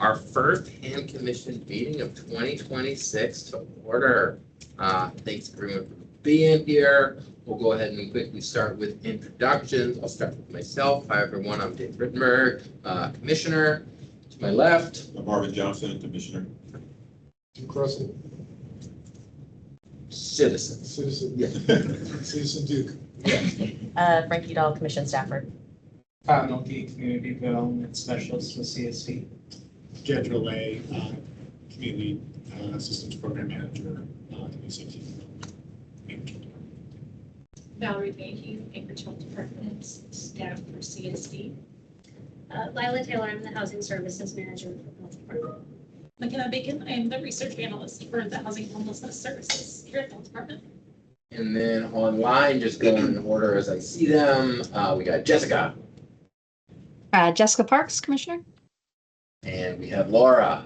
our first hand commission meeting of 2026 to order. Thanks everyone for being here. We'll go ahead and quickly start with introductions. I'll start with myself. Hi everyone, I'm Dave Rittenberg, Commissioner. To my left, I'm Marvin Johnson, Commissioner. Tim Crossing, Citizen. Citizen. Yeah. Citizen Duke. Frankie Dahl, Commission Staffer. Pat Milkey, Community Development Specialist with CSD. Judge Relay, Community Assistance Program Manager, Safety Development. Valerie Mayhew, Anchorage Health Department, staff for CSD. Lila Taylor, I'm the Housing Services Manager for the Health Department. McKenna Bacon, I am the Research Analyst for the Housing Homelessness Services here at the Health Department. And then online, just going in order as I see them, we got Jessica. Jessica Parks, Commissioner. And we have Laura.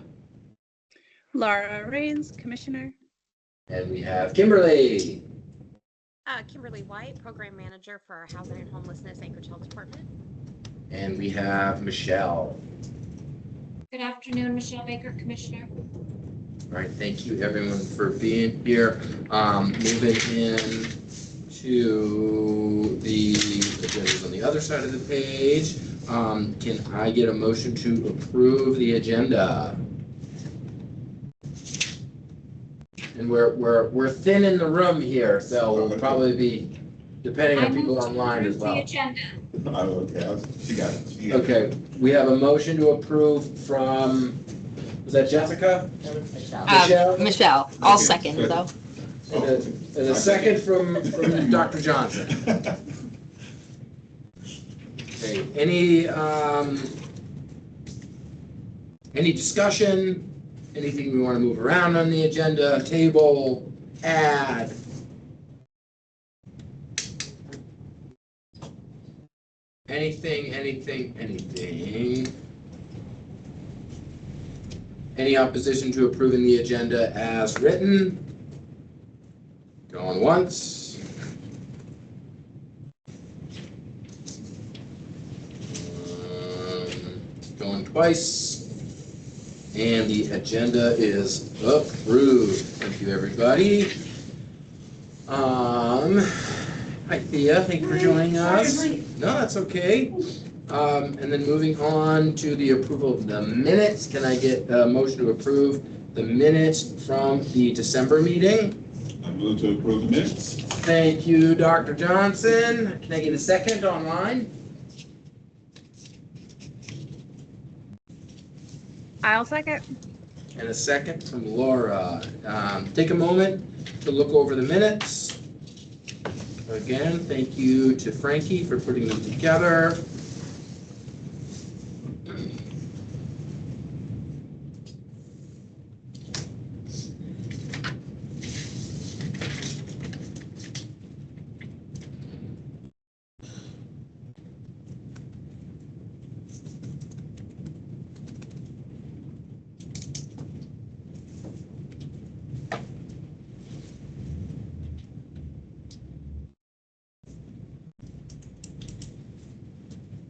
Laura Rains, Commissioner. And we have Kimberly. Kimberly White, Program Manager for our Housing and Homelessness Anchorage Health Department. And we have Michelle. Good afternoon, Michelle Baker, Commissioner. All right, thank you everyone for being here. Moving in to the agendas on the other side of the page. Can I get a motion to approve the agenda? And we're thin in the room here, so we'll probably be depending on people online as well. The agenda. Okay, she got it. She got it. Okay, we have a motion to approve from, was that Jessica? Michelle? Michelle. I'll Okay. second though. And a second from Dr. Johnson. Okay, any discussion? Anything we want to move around on the agenda, table, add? Anything? Any opposition to approving the agenda as written? Going once. Going twice. And the agenda is approved. Thank you, everybody. Hi, Thea. Thank you for joining us. No, that's okay. And then moving on to the approval of the minutes. Can I get a motion to approve the minutes from the December meeting? I move to approve the minutes. Thank you, Dr. Johnson. Can I get a second online? I'll second. And a second from Laura. Take a moment to look over the minutes. Again, thank you to Frankie for putting them together.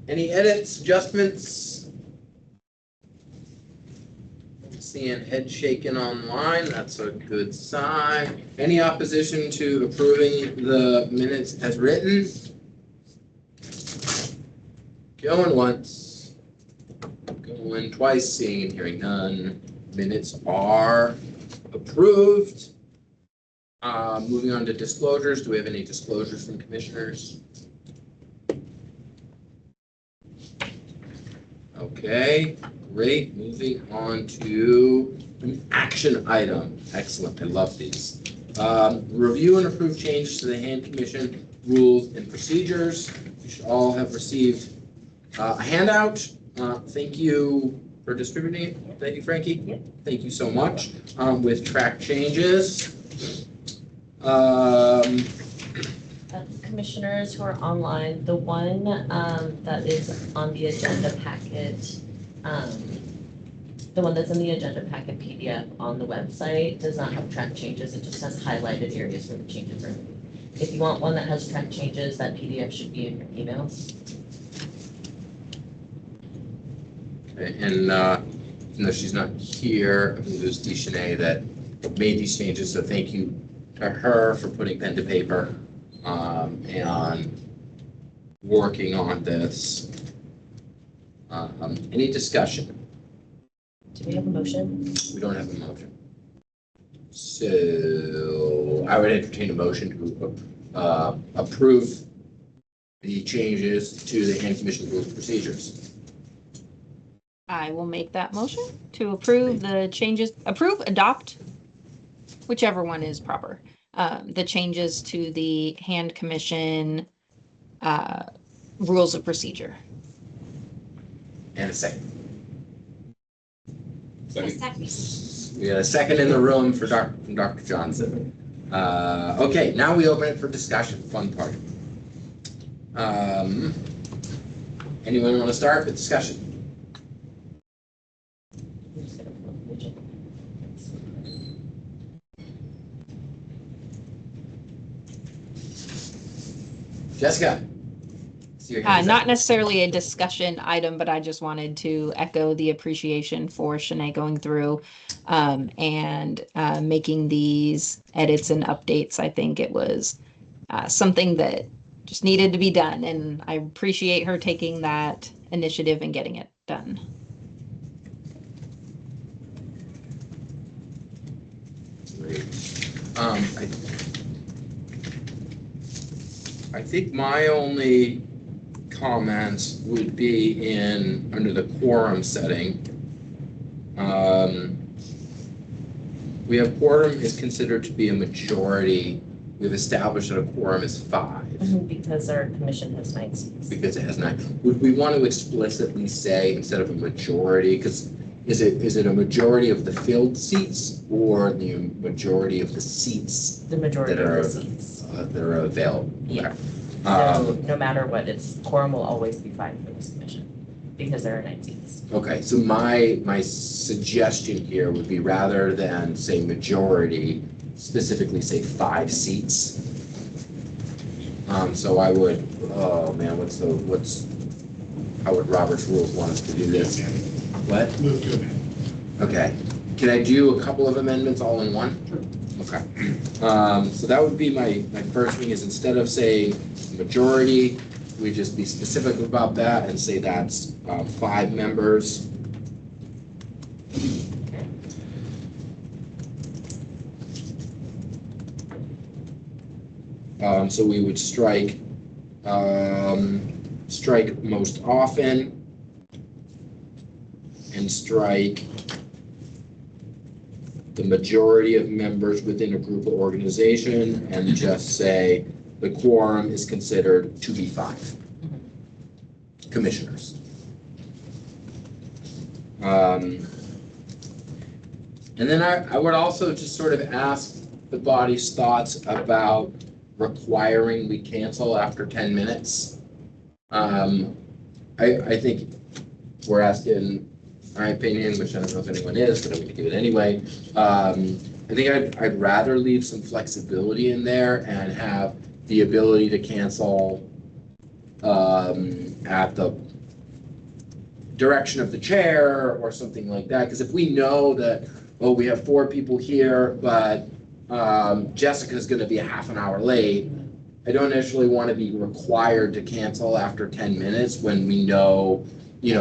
Any edits, adjustments? I'm seeing head shaking online. That's a good sign. Any opposition to approving the minutes as written? Going once. Going twice, seeing and hearing none. Minutes are approved. Moving on to disclosures. Do we have any disclosures from commissioners? Okay, great. Moving on to an action item. Excellent. I love these. Review and approve changes to the hand commission rules and procedures. You should all have received a handout. Thank you for distributing it. Thank you, Frankie. Yep. Thank you so much. With track changes. Commissioners who are online, the one that is on the agenda packet, the one that's in the agenda packet PDF on the website does not have track changes. It just has highlighted areas where the changes are. If you want one that has track changes, that PDF should be in your emails. Okay, and even though she's not here, I believe it was DeShanae that made these changes, so thank you to her for putting pen to paper and working on this. Any discussion? Do we have a motion? We don't have a motion. So I would entertain a motion to approve the changes to the hand commission rules and procedures. I will make that motion to approve the changes, adopt, whichever one is proper. The changes to the hand commission rules of procedure. And a second. A Second. second. We got a second in the room for from Dr. Johnson. Okay, now we open it for discussion, fun part. Anyone want to start with discussion? Jessica? See your hands Not up. necessarily a discussion item, but I just wanted to echo the appreciation for Shanae going through and making these edits and updates. I think it was something that just needed to be done, and I appreciate her taking that initiative and getting it done. Great. I think my only comments would be under the quorum setting. We have quorum is considered to be a majority. We've established that a quorum is 5. Because our commission has 9 seats. Because it has 9. Would we want to explicitly say instead of a majority, because is it a majority of the filled seats or the majority of the seats The majority that of are the seats. that are available? Yeah. Okay. No matter what, quorum will always be 5 for this commission because there are 9 seats. Okay, so my suggestion here would be rather than say majority, specifically say 5 seats. So I would, oh man, how would Robert's rules want us to do this? What? Move to amend. Okay, can I do a couple of amendments all in one? Okay, so that would be my first thing is instead of saying majority, we just be specific about that and say that's 5 members. So we would strike most often and strike the majority of members within a group or organization and just say the quorum is considered to be 5 commissioners. And then I would also just sort of ask the body's thoughts about requiring we cancel after 10 minutes. I think we're asking my opinion, which I don't know if anyone is, but I'm going to give it anyway. I think I'd rather leave some flexibility in there and have the ability to cancel at the direction of the chair or something like that. Because if we know that, oh, we have 4 people here, but Jessica's going to be a half an hour late, I don't necessarily want to be required to cancel after 10 minutes when we know,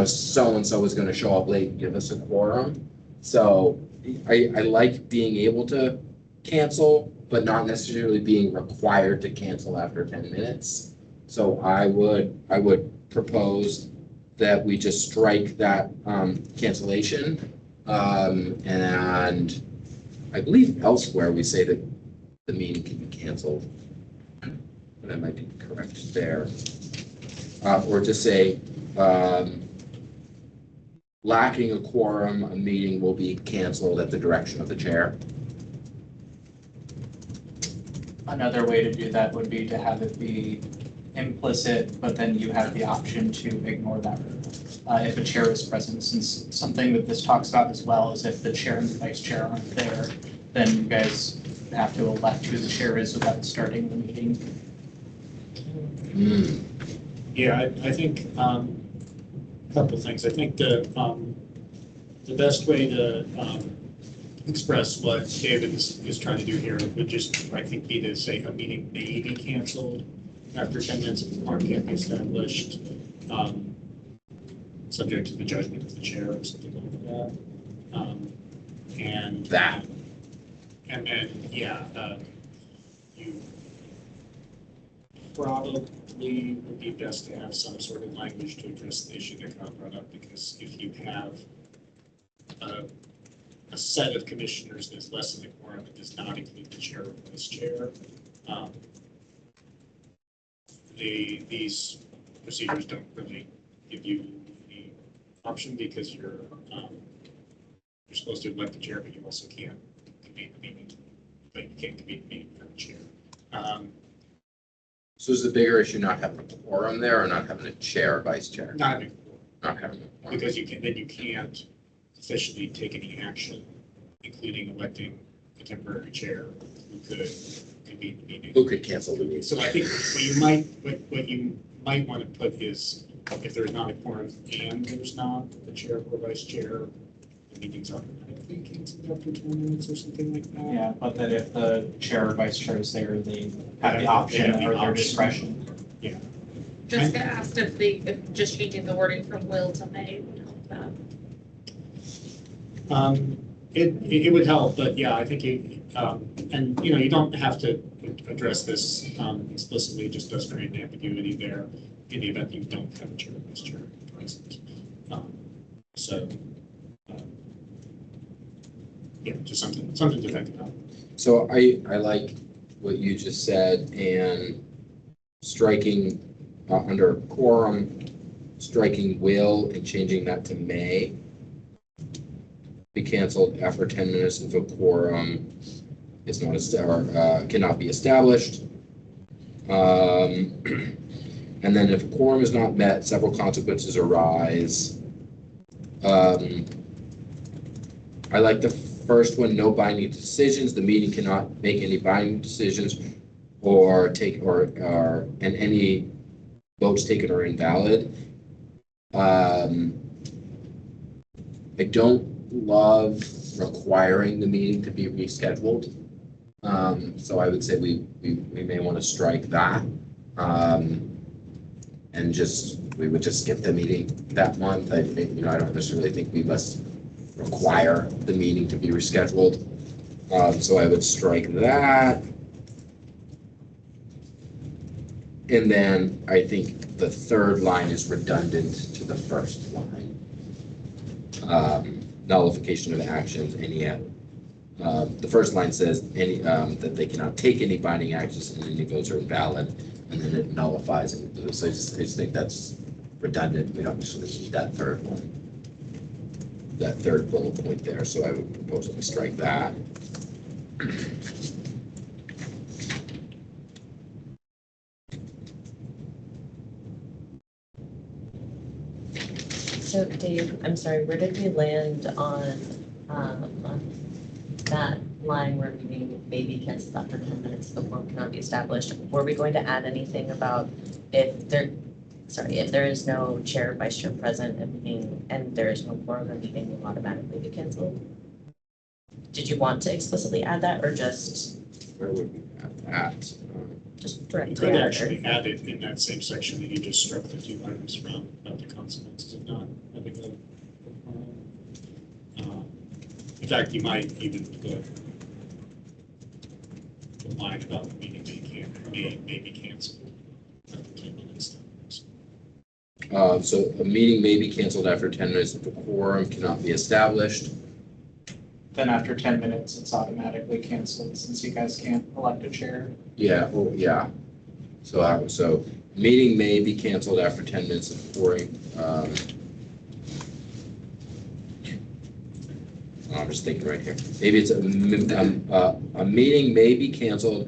so-and-so is going to show up late and give us a quorum. So I like being able to cancel, but not necessarily being required to cancel after 10 minutes. So I would propose that we just strike that cancellation. And I believe elsewhere we say that the meeting can be canceled. But I might be correct there. Or just say, lacking a quorum, a meeting will be canceled at the direction of the chair. Another way to do that would be to have it be implicit, but then you have the option to ignore that if a chair is present. Since something that this talks about as well is if the chair and the vice chair aren't there, then you guys have to elect who the chair is without starting the meeting. Yeah, I think a couple things. I think the the best way to express what David is trying to do here would just, I think, be to say a meeting may be canceled after 10 minutes if the quorum can't be established, subject to the judgment of the chair or something like that. And That. And then, you probably would be best to have some sort of language to address the issue that got brought up, because if you have a set of commissioners that's less than the quorum, it does not include the chair or vice chair. These procedures don't really give you the option, because you're supposed to elect the chair, but you also can't convene the meeting. But you can't convene the meeting without the chair. So is the bigger issue not having a quorum there or not having a chair or vice chair? Not having a quorum, Not having a quorum. because you can't officially take any action, including electing a temporary chair who could convene the meeting. Who could cancel the meeting? So I think what you might want to put is, if there's not a quorum and there's not the chair or vice chair, the meeting's automatically canceled after 10 minutes or something like that. Yeah, but that if the chair or vice chair is there, they have the They option have the or their option. discretion. Jessica asked if just changing the wording from will to may would help that. It would help, but yeah, I think and you don't have to address this explicitly. It just does create an ambiguity there in the event that you don't have a chair or vice chair present. Yeah, just something to think about. So I like what you just said, and striking under quorum, striking will and changing that to may be canceled after 10 minutes if a quorum is not cannot be established. And then if a quorum is not met, several consequences arise. I like the first one, no binding decisions. The meeting cannot make any binding decisions or and any votes taken are invalid. I don't love requiring the meeting to be rescheduled. So I would say we may want to strike that. And we would just skip the meeting that month. I think, I don't necessarily think we must require the meeting to be rescheduled. So I would strike that. And then I think the third line is redundant to the first line. Nullification of actions, the first line says that they cannot take any binding actions and any votes are invalid, and then it nullifies it. So I just think that's redundant. We don't necessarily need that third one, that third bullet point there. So I would propose that we strike that. So Dave, I'm sorry, where did we land on that line where meeting may be canceled after 10 minutes if the quorum cannot be established? Were we going to add anything about if there is no chair or vice chair present and there is no quorum, the meeting will automatically be canceled? Did you want to explicitly add that, or just Where would we add that? just You directly could add it? actually add it in that same section that you just struck the two items from, about the consequences of not having a in fact, you might even put the line about the meeting may be canceled after 10 minutes. So a meeting may be canceled after 10 minutes if a quorum cannot be established. Then after 10 minutes, it's automatically canceled since you guys can't elect a chair. Yeah, yeah. So meeting may be canceled after 10 minutes of quorum. I'm just thinking right here. Maybe it's a meeting may be canceled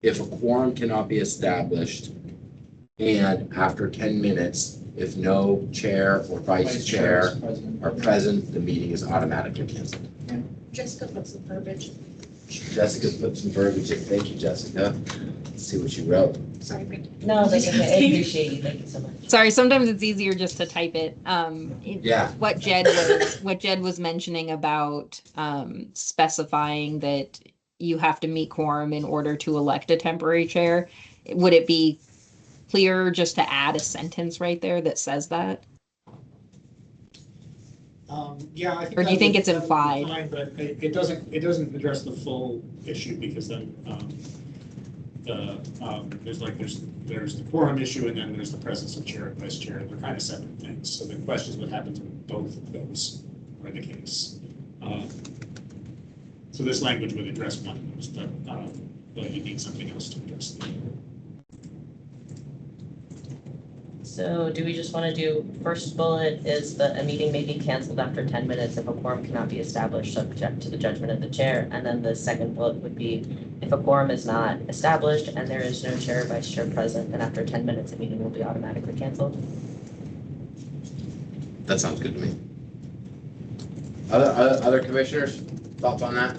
if a quorum cannot be established, and after 10 minutes, if no chair or vice chair is present. are present, the meeting is automatically canceled. Jessica, what's the verbiage? Jessica put some verbiage in. Thank you, Jessica. Let's see what you wrote. Sorry, Rick. No, that's okay. I appreciate you. Thank you so much. Sorry, sometimes it's easier just to type it. Yeah. What Jed was mentioning about specifying that you have to meet quorum in order to elect a temporary chair. Would it be clearer just to add a sentence right there that says that? Yeah, I think. Or do you think it's that would be implied? fine, but it doesn't address the full issue because then, there's the quorum issue and then there's the presence of chair and vice chair. They're kind of separate things. So the question is what happens when both of those are the case. So this language would address one of those, but you need something else to address the other. So do we just want to do, first bullet is that a meeting may be canceled after 10 minutes if a quorum cannot be established subject to the judgment of the chair. And then the second bullet would be if a quorum is not established and there is no chair or vice chair present, then after 10 minutes, a meeting will be automatically canceled. That sounds good to me. Other commissioners, thoughts on that?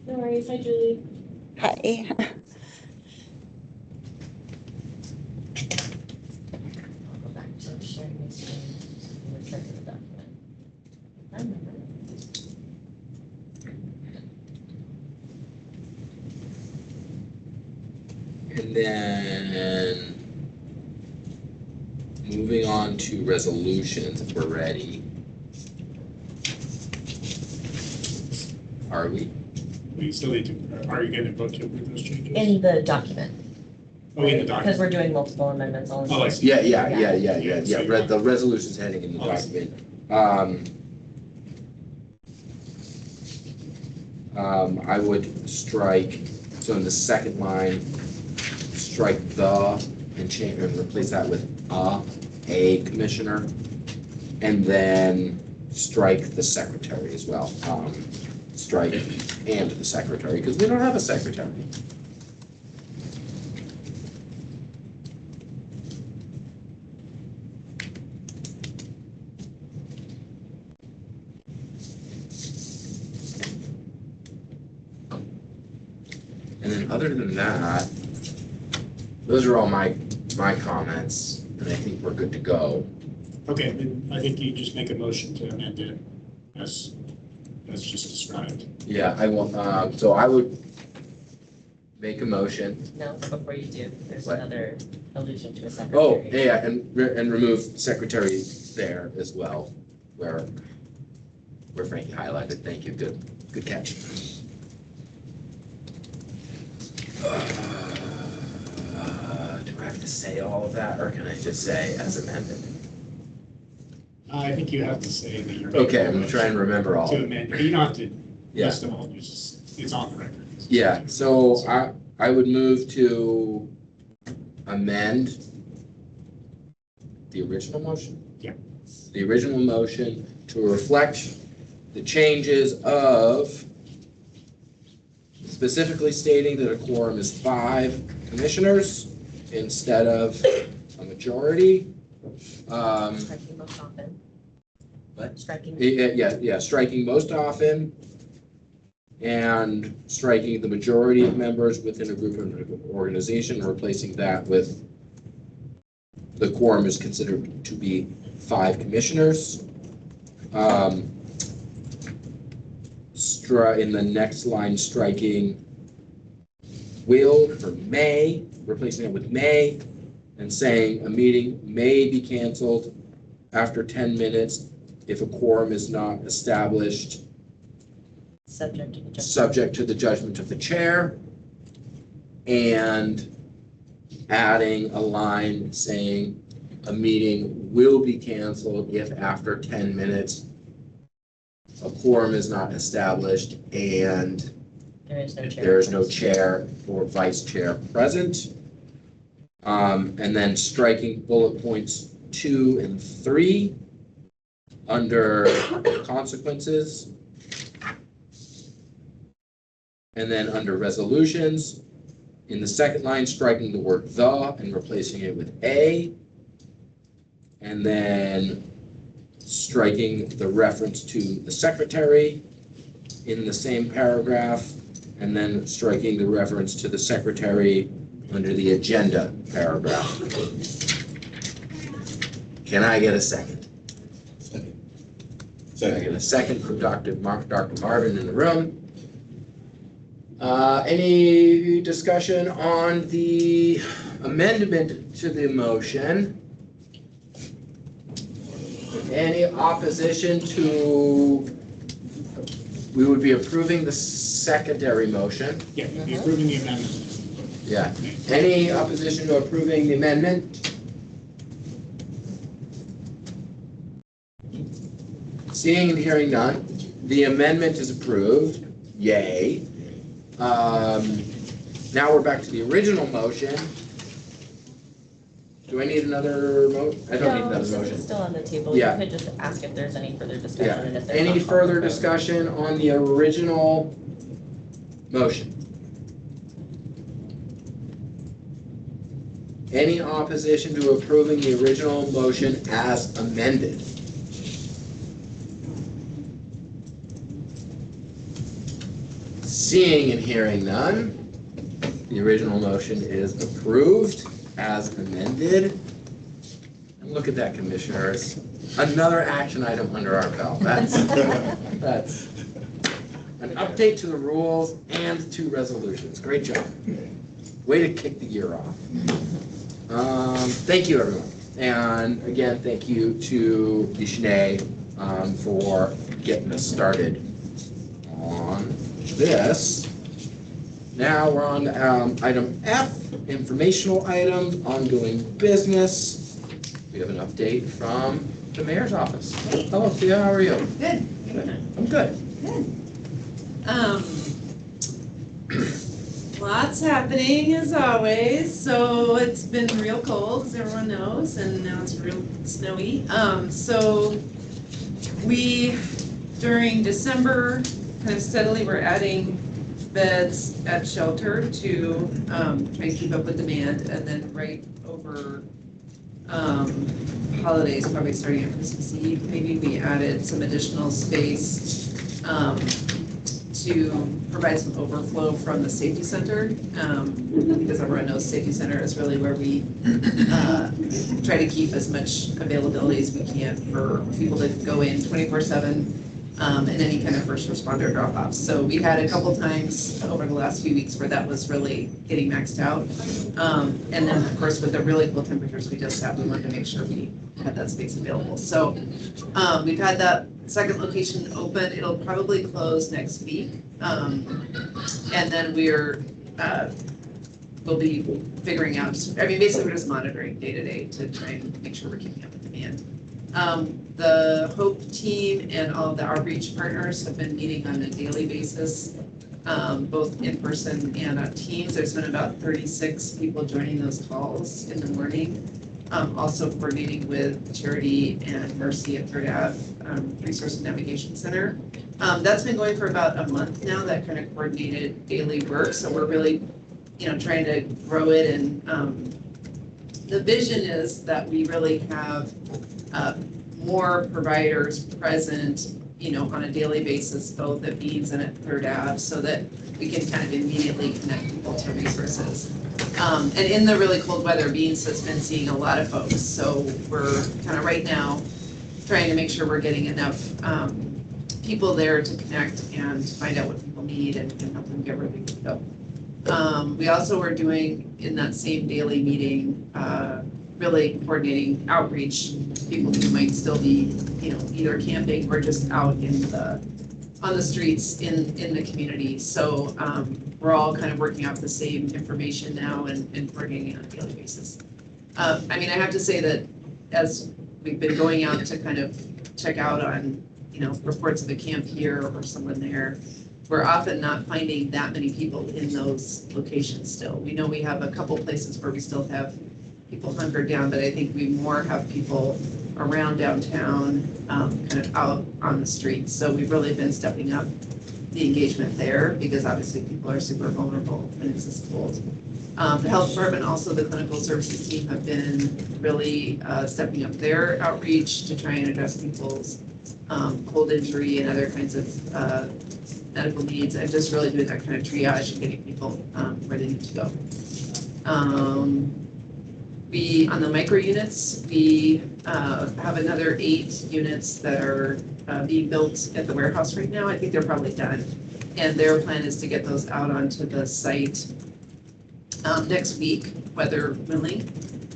No worries. Hi, Julie. Hi. I'll go back to sharing my screen. We're checking the document. I remember. And then moving on to resolutions, if we're ready. Are we? We still need to, are you going to vote to approve those changes? In the document. Oh, in the Because document. we're doing multiple amendments on. Oh, I see. Yeah. The resolution's heading in the Oh, I see. document. I would strike, so in the second line, strike the and change and replace that with a commissioner. And then strike the secretary as well. Strike and the secretary, because we don't have a secretary. And then other than that, those are all my comments, and I think we're good to go. Okay, then I think you just make a motion to amend it as just described. Yeah, I will, so I would make a motion. No, before you do, there's What? another allusion to a Oh, secretary. yeah, and remove secretary there as well, where Frankie highlighted. Thank you, good catch. Do I have to say all of that, or can I just say as amended? I think you have to say that you're. Okay, I'm gonna try and remember all. To amend, you don't have to Yeah. list them all, it's on the record. Yeah, so I would move to amend the original motion? Yeah. The original motion to reflect the changes of specifically stating that a quorum is 5 commissioners instead of a majority. Striking most often. What? Striking. Yeah, striking most often and striking the majority of members within a group or organization, and replacing that with the quorum is considered to be 5 commissioners. In the next line, striking will for may, replacing it with may, and saying a meeting may be canceled after 10 minutes if a quorum is not established, subject to the judgment of the chair, and adding a line saying a meeting will be canceled if after 10 minutes a quorum is not established and there is no chair or vice chair present. And then striking bullet points 2 and 3 under consequences. And then under resolutions, in the second line, striking the word "the" and replacing it with "a." And then striking the reference to the secretary in the same paragraph, and then striking the reference to the secretary under the agenda paragraph. Can I get a second? Can I get a second from Dr. Marvin in the room? Any discussion on the amendment to the motion? Any opposition to, we would be approving the secondary motion. Yeah, you'd be approving the amendment. Yeah. Any opposition to approving the amendment? Seeing and hearing none, the amendment is approved. Yay. Now we're back to the original motion. Do I need another I don't need No, another since motion. it's still on the table, Yeah. you could just ask if there's any further Yeah. discussion and if there's. Any not, further I'll- discussion on the original motion? Any opposition to approving the original motion as amended? Seeing and hearing none, the original motion is approved as amended. And look at that, commissioners. Another action item under our belt. That's an update to the rules and 2 resolutions. Great job. Way to kick the year off. Thank you, everyone. And again, thank you to Shanae for getting us started on this. Now we're on item F, informational items, ongoing business. We have an update from the mayor's office. Hello, Thea, how are you? Good. I'm good. Lots happening as always. So it's been real cold, as everyone knows, and now it's real snowy. So we, during December, kind of steadily were adding beds at shelter to try and keep up with demand, and then right over holidays, probably starting at Christmas Eve, maybe we added some additional space to provide some overflow from the safety center, because everyone knows safety center is really where we try to keep as much availability as we can for people to go in 24/7 and any kind of first responder drop-offs. So we had a couple times over the last few weeks where that was really getting maxed out. And then, of course, with the really cool temperatures we just had, we wanted to make sure we had that space available. So we've had that second location open. It'll probably close next week. And then we'll be figuring out, basically we're just monitoring day to day to try and make sure we're keeping up with demand. The HOPE team and all of the outreach partners have been meeting on a daily basis, both in person and on Teams. There's been about 36 people joining those calls in the morning. Also coordinating with Charity and Mercy at Third Ave Resource and Navigation Center. That's been going for about a month now, that kind of coordinated daily work. So we're really, trying to grow it. And the vision is that we really have more providers present, on a daily basis, both at Beans and at Third Ave, so that we can kind of immediately connect people to resources. And in the really cold weather, Beans has been seeing a lot of folks. So we're kind of right now trying to make sure we're getting enough people there to connect and find out what people need and help them get where they can go. We also are doing, in that same daily meeting, really coordinating outreach, people who might still be, either camping or just out on the streets in the community. So we're all kind of working off the same information now and coordinating on a daily basis. I have to say that as we've been going out to kind of check out on, reports of a camp here or someone there, we're often not finding that many people in those locations still. We know we have a couple places where we still have people hunkered down, but I think we more have people around downtown, kind of out on the streets. So we've really been stepping up the engagement there, because obviously people are super vulnerable when it's this cold. The health department, also the clinical services team have been really stepping up their outreach to try and address people's cold injury and other kinds of medical needs, and just really doing that kind of triage and getting people where they need to go. We, on the micro units, we have another 8 units that are being built at the warehouse right now. I think they're probably done. And their plan is to get those out onto the site next week, weather willing.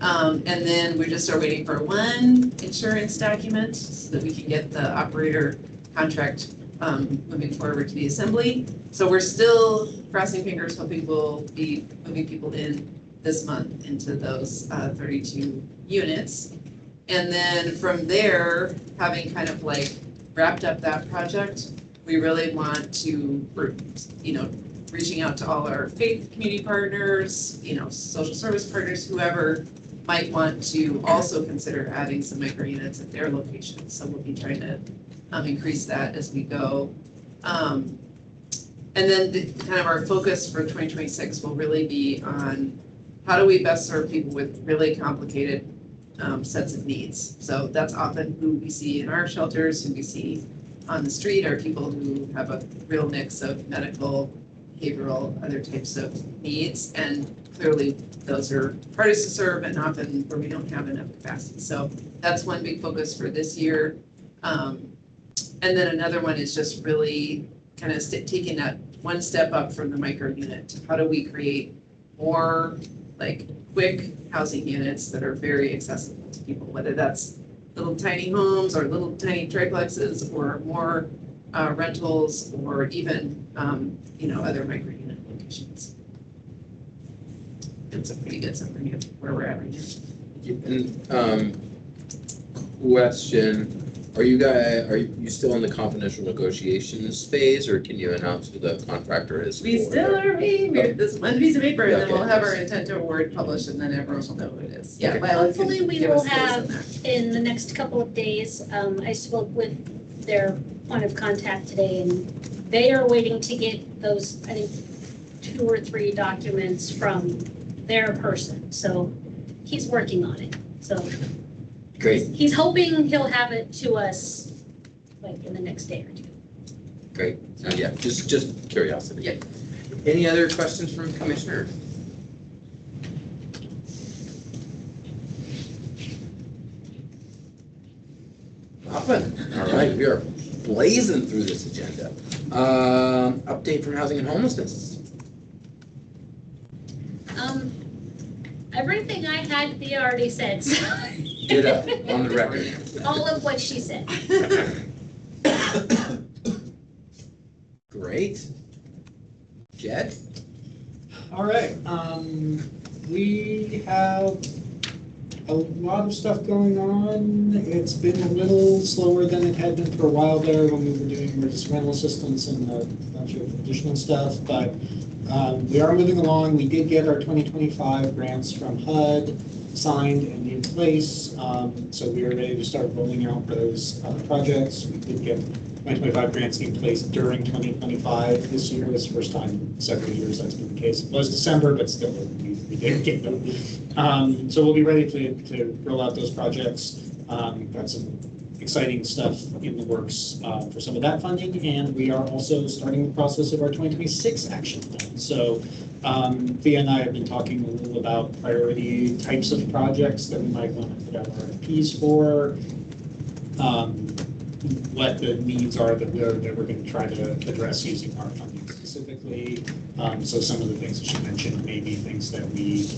And then we just are waiting for one insurance document so that we can get the operator contract moving forward to the assembly. So we're still crossing fingers, hoping we'll be moving people in this month into those 32 units. And then from there, having kind of like wrapped up that project, we really want to, reaching out to all our faith community partners, social service partners, whoever might want to also consider adding some micro units at their locations. So we'll be trying to increase that as we go. And then kind of our focus for 2026 will really be on how do we best serve people with really complicated sets of needs. So that's often who we see in our shelters, who we see on the street, are people who have a real mix of medical, behavioral, other types of needs. And clearly those are hardest to serve and often where we don't have enough capacity. So that's one big focus for this year. And then another one is just really kind of taking that one step up from the micro unit. How do we create more like quick housing units that are very accessible to people, whether that's little tiny homes or little tiny triplexes or more rentals or even, other micro unit locations. It's a pretty good summary of where we're at right now. And question, are you still in the confidential negotiations phase, or can you announce who the contractor is? We still are waiting. Okay. This one piece of paper, and then Okay. we'll have our intent to award published, and then everyone will know who it is. Yeah. Okay. Violet can Hopefully we give will us those on have that. in the next couple of days. I spoke with their point of contact today, and they are waiting to get those, I think, 2 or 3 documents from their person. So he's working on it. So Great, he's hoping he'll have it to us like in the next day or 2. great. Yeah, just curiosity. Yep. Any other questions from commissioners? Nothing. All right, we are blazing through this agenda. Update from housing and homelessness. Everything I had, Thea already said, so. Ditto, on the record. All of what she said. Great. Jed? All right, we have a lot of stuff going on. It's been a little slower than it had been for a while there when we were doing emergency rental assistance and a bunch of additional stuff, but we are moving along. We did get our 2025 grants from HUD signed and in place, so we are ready to start rolling out those projects. We did get 2025 grants in place during 2025. This year was the first time in several years that's been the case. It was December, but still we did get them. So we'll be ready to roll out those projects. Got some exciting stuff in the works for some of that funding, and we are also starting the process of our 2026 action plan. So Thea and I have been talking a little about priority types of projects that we might want to put out RFPs for, what the needs are that we're going to try to address using our funding specifically. So some of the things that she mentioned may be things that we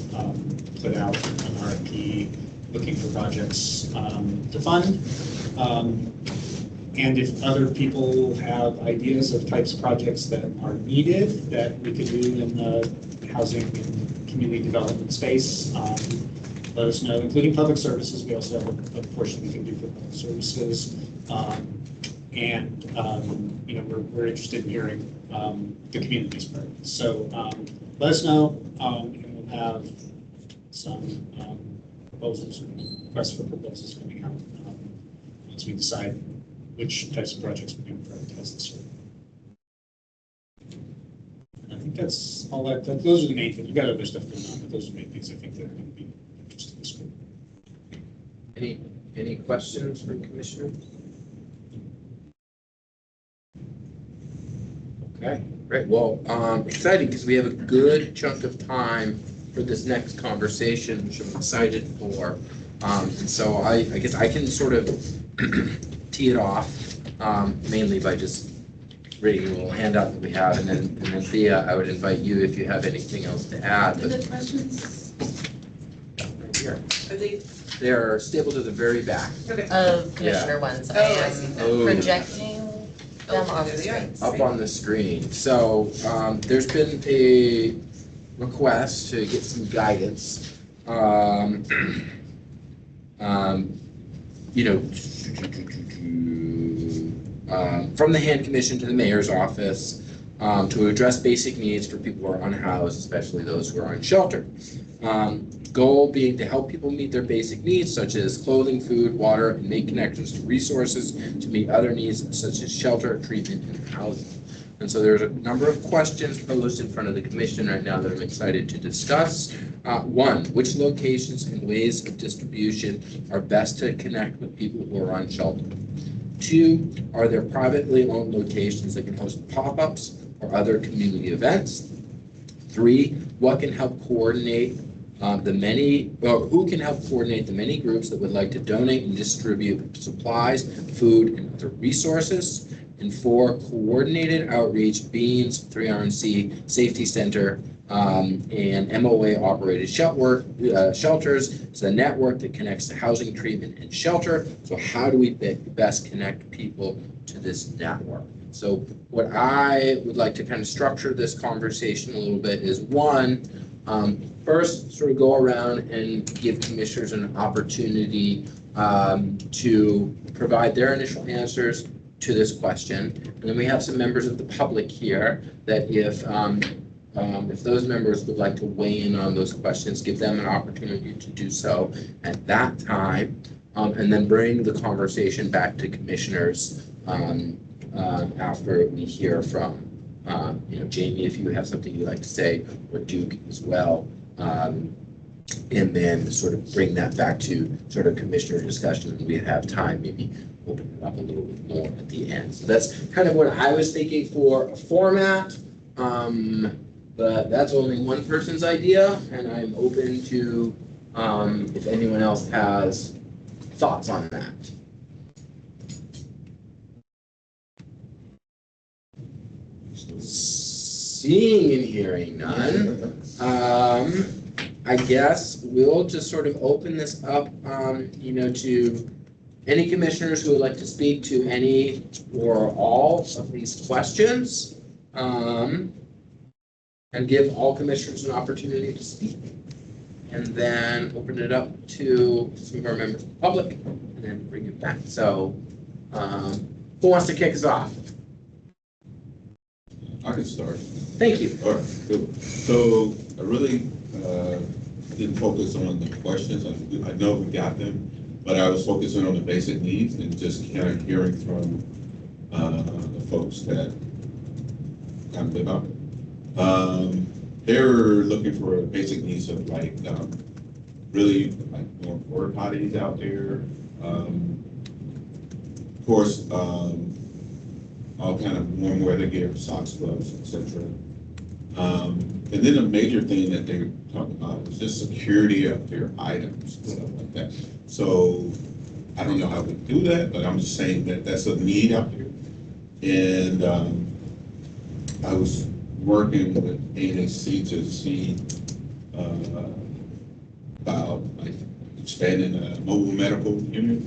put out an RFP looking for projects to fund. And if other people have ideas of types of projects that are needed that we could do in the housing and community development space, let us know, including public services. We also have a portion we can do for public services. We're interested in hearing the community's part. So let us know, and we'll have some proposals, requests for proposals coming out once we decide which types of projects we're going to prioritize this year. that's all those are the main things. We've got other stuff going on, but those are the main things I think that are going to be interesting this school. Any questions from commissioners? Okay, great. Well, exciting because we have a good chunk of time for this next conversation, which I'm excited for. And so I guess I can sort of tee it off mainly by just reading a little handout that we have, and then Thea, I would invite you if you have anything else to add. And the questions, Right here. are they, They're stapled to the very back. okay. Of Commissioner ones, I Oh, I see. am Oh. projecting them Oh, on the there they are. screen. Up on the screen. So there's been a request to get some guidance. You know, from the HAND Commission to the Mayor's office to address basic needs for people who are unhoused, especially those who are unsheltered. Goal being to help people meet their basic needs such as clothing, food, water, and make connections to resources to meet other needs such as shelter, treatment, and housing. And so there's a number of questions posed in front of the commission right now that I'm excited to discuss. One, which locations and ways of distribution are best to connect with people who are unsheltered? Two, are there privately owned locations that can host pop-ups or other community events? Three, what can help coordinate who can help coordinate the many groups that would like to donate and distribute supplies, food, and other resources? And four, coordinated outreach, Beans, 3RNC, Safety Center, and MOA-operated shelters. It's a network that connects to housing, treatment, and shelter. So how do we best connect people to this network? So what I would like to kind of structure this conversation a little bit is one, first sort of go around and give commissioners an opportunity to provide their initial answers to this question. And then we have some members of the public here that if those members would like to weigh in on those questions, give them an opportunity to do so at that time, and then bring the conversation back to commissioners after we hear from Jamie, if you have something you'd like to say, or Duke as well, and then sort of bring that back to sort of commissioner discussion, and we have time maybe open it up a little bit more at the end. So that's kind of what I was thinking for a format, but that's only one person's idea, and I'm open to if anyone else has thoughts on that. Seeing and hearing none, I guess we'll just sort of open this up, to any commissioners who would like to speak to any or all of these questions, and give all commissioners an opportunity to speak. And then open it up to some of our members of the public, and then bring it back. So, who wants to kick us off? I can start. Thank you. All right, good. So I really didn't focus on the questions. I know we got them, but I was focusing on the basic needs and just kind of hearing from the folks that kind of live out there. They're looking for basic needs of really more porta potties out there. Of course, all kind of warm weather gear, socks, gloves, etc. And then a major thing that they talk about is just security of their items and stuff like that. So I don't know how we do that, but I'm just saying that that's a need out there. And I was working with ANAC to see about expanding a mobile medical unit,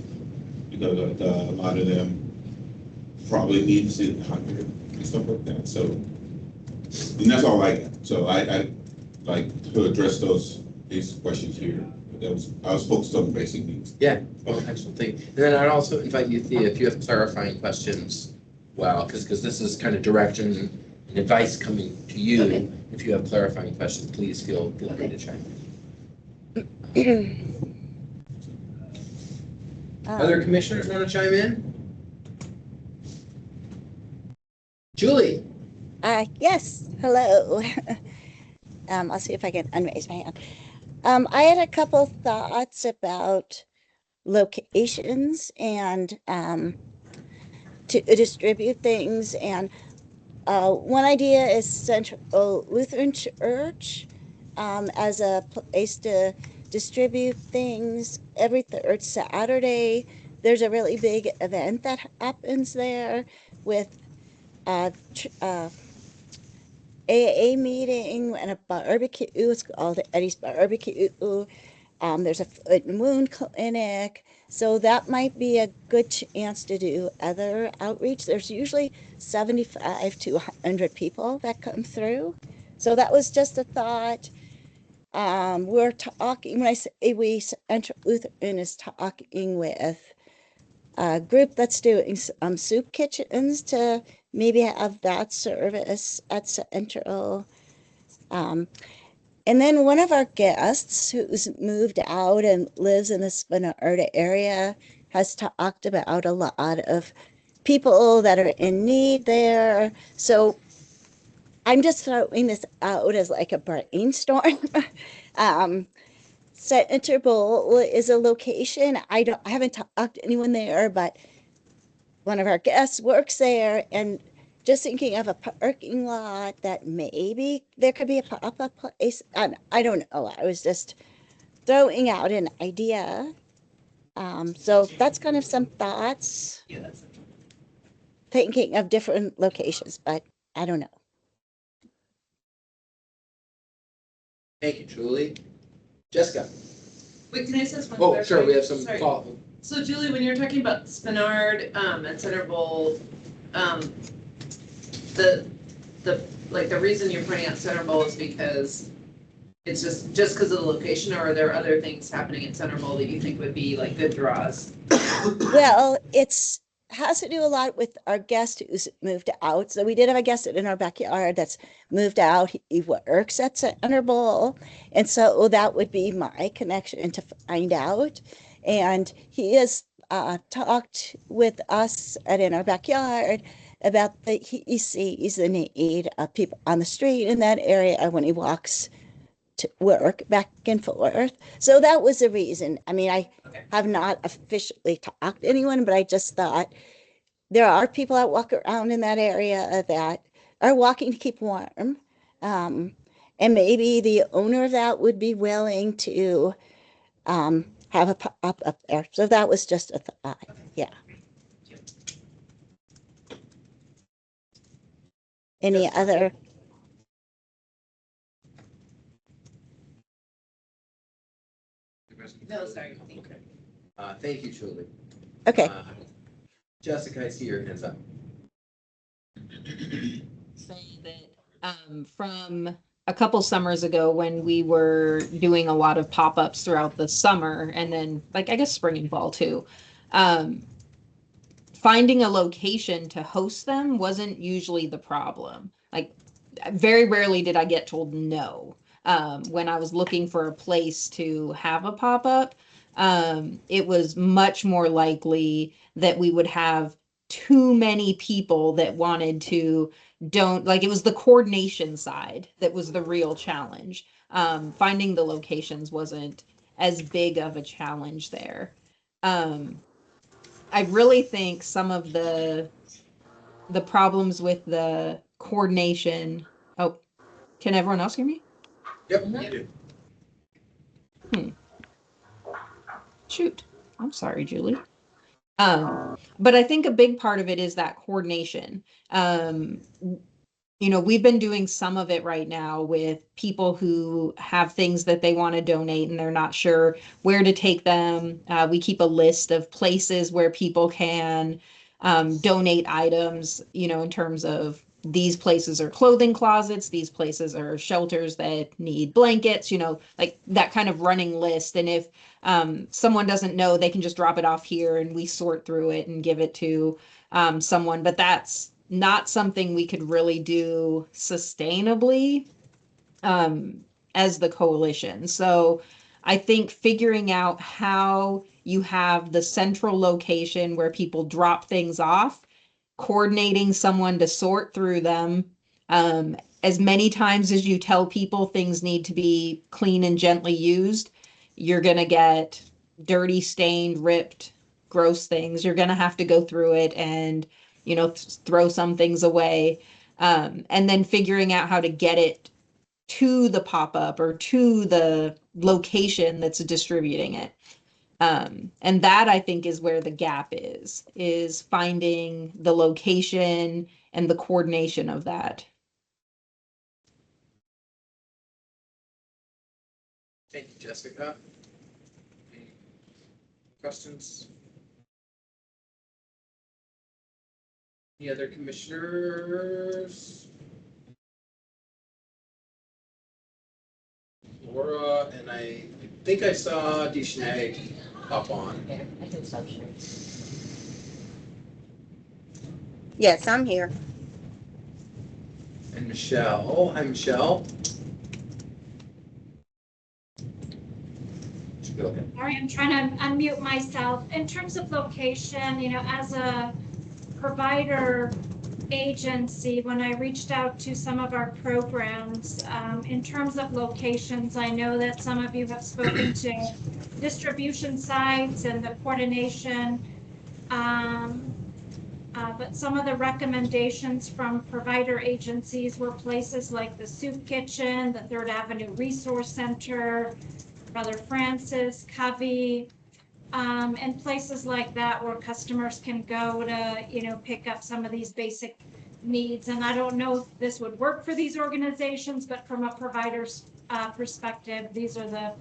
because a lot of them probably need to sit out there and stuff like that. So, and that's all I got. So I like to address these questions here. I was focused on the basic needs. Yeah, excellent thing. And then I'd also invite you, Thea, if you have clarifying questions, because this is kind of direction and advice coming to you. Okay. If you have clarifying questions, please feel free to chime in. Other commissioners want to chime in? Julie? Yes, hello. I'll see if I can unraise my hand. I had a couple thoughts about locations and to distribute things. And one idea is Central Lutheran Church as a place to distribute things every third Saturday. There's a really big event that happens there with uh, AA meeting and a barbecue. It's called Eddie's Barbecue. There's a foot and wound clinic. So that might be a good chance to do other outreach. There's usually 75 to 100 people that come through. So that was just a thought. We're talking, when I say we, Central Lutheran is talking with a group that's doing soup kitchens to maybe have that service at Central. Um, and then one of our guests who's moved out and lives in the Spanarta area has talked about a lot of people that are in need there. So I'm just throwing this out as like a brainstorm. um, Senator Bowl is a location. I haven't talked to anyone there, but one of our guests works there, and just thinking of a parking lot that maybe there could be a pop-up place. I don't know. I was just throwing out an idea. So that's kind of some thoughts, Yeah, that's. thinking of different locations, but I don't know. Thank you, Julie. Jessica? Wait, can I just ask one Oh, question? sure, we have some Sorry. follow. So Julie, when you're talking about Spinard, and Center Bowl, the, like, the reason you're pointing out Center Bowl is because it's just because of the location, or are there other things happening at Center Bowl that you think would be like good draws? Well, it's has to do a lot with our guest who's moved out. So we did have a guest in our backyard that's moved out. He works at Center Bowl. And so that would be my connection to find out. And he has talked with us in our backyard about he sees the need of people on the street in that area when he walks to work back and forth. So that was the reason. I mean, I have not officially talked to anyone, but I just thought there are people that walk around in that area that are walking to keep warm. And maybe the owner of that would be willing to have a pop up there. So that was just a thought. Yeah. Any other? No, sorry. Thank you, Julie. Okay. Jessica, I see your hands up. Say that from a couple summers ago when we were doing a lot of pop-ups throughout the summer and then like I guess spring and fall too. Finding a location to host them wasn't usually the problem. Like very rarely did I get told no. When I was looking for a place to have a pop-up, it was much more likely that we would have too many people that wanted to don't like it was the coordination side that was the real challenge. Finding the locations wasn't as big of a challenge there. I really think some of the problems with the coordination. Oh, can everyone else hear me? Yep. Shoot. I'm sorry, Julie. But I think a big part of it is that coordination. We've been doing some of it right now with people who have things that they want to donate and they're not sure where to take them. We keep a list of places where people can donate items, in terms of these places are clothing closets, these places are shelters that need blankets, like that kind of running list. And if someone doesn't know, they can just drop it off here and we sort through it and give it to someone. But that's not something we could really do sustainably as the coalition. So I think figuring out how you have the central location where people drop things off, coordinating someone to sort through them, As many times as you tell people things need to be clean and gently used, you're going to get dirty, stained, ripped, gross things. You're going to have to go through it and, throw some things away. And then figuring out how to get it to the pop-up or to the location that's distributing it. And that I think is where the gap is finding the location and the coordination of that. Thank you, Jessica. Any questions? Any other commissioners? Laura, and I think I saw Dishney up on. Okay, I can stop sharing. Yes, I'm here. And Michelle. Hi, Michelle. Go ahead. Sorry, I'm trying to unmute myself. In terms of location, as a provider agency, when I reached out to some of our programs, in terms of locations, I know that some of you have spoken to distribution sites and the coordination. But some of the recommendations from provider agencies were places like the Soup Kitchen, the Third Avenue Resource Center, Brother Francis, Covey, and places like that where customers can go to, pick up some of these basic needs. And I don't know if this would work for these organizations, but from a provider's perspective, these are the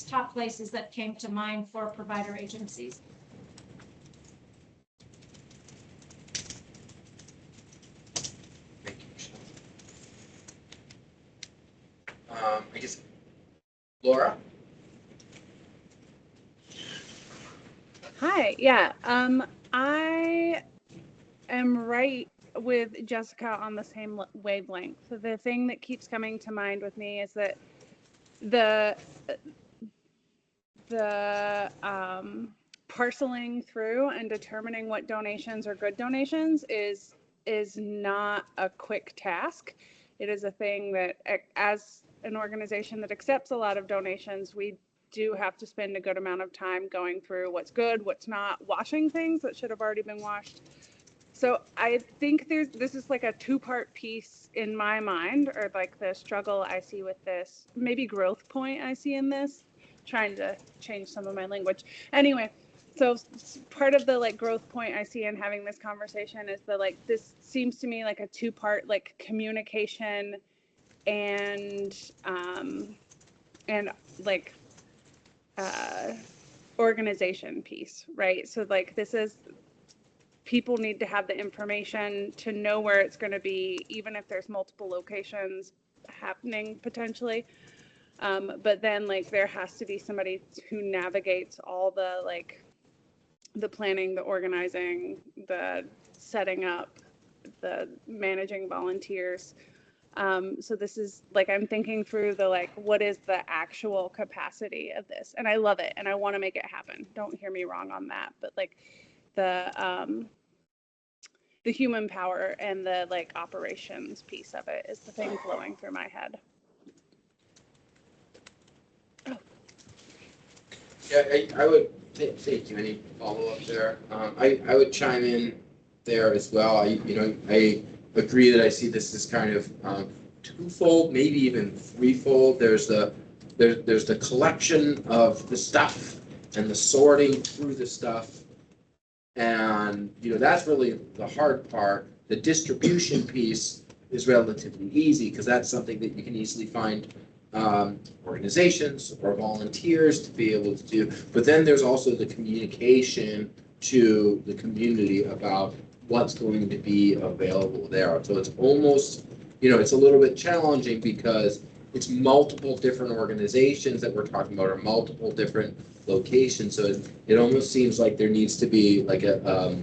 top places that came to mind for provider agencies. Thank you, Michelle. I guess, Laura? Hi, yeah. I am right with Jessica on the same wavelength. So the thing that keeps coming to mind with me is that the parceling through and determining what donations are good donations is not a quick task. It is a thing that, as an organization that accepts a lot of donations, we do have to spend a good amount of time going through what's good, what's not, washing things that should have already been washed. So I think this is like a two-part piece in my mind, or like the struggle I see with this, maybe growth point I see in this, trying to change some of my language. Anyway, so part of the like growth point I see in having this conversation is that like this seems to me like a two-part like communication and like organization piece, right? So like this is, people need to have the information to know where it's going to be, even if there's multiple locations happening potentially. But then like there has to be somebody who navigates all the like the planning, the organizing, the setting up, the managing volunteers. So this is like, I'm thinking through the like, what is the actual capacity of this? And I love it and I want to make it happen. Don't hear me wrong on that. But like the human power and the like operations piece of it is the thing flowing through my head. Oh. Yeah, I would thank you. Any follow-up there? I would chime in there as well. I agree that I see this as kind of twofold, maybe even threefold. There's the collection of the stuff and the sorting through the stuff. And, that's really the hard part. The distribution piece is relatively easy because that's something that you can easily find organizations or volunteers to be able to do. But then there's also the communication to the community about what's going to be available there. So it's almost, it's a little bit challenging because it's multiple different organizations that we're talking about, or multiple different locations. So it almost seems like there needs to be like a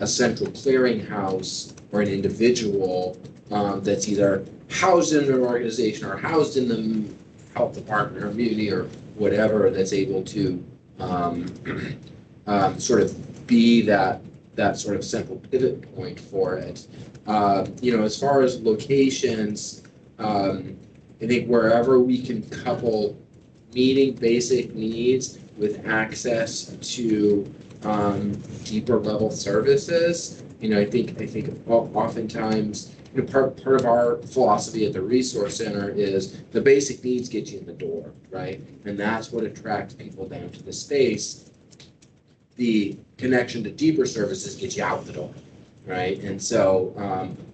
central clearinghouse or an individual that's either housed in an organization or housed in the health department or community or whatever, that's able to sort of be that that sort of central pivot point for it. As far as locations, I think wherever we can couple meeting basic needs with access to deeper level services, I think oftentimes, part of our philosophy at the Resource Center is the basic needs get you in the door, right? And that's what attracts people down to the space. The connection to deeper services gets you out the door, right? And so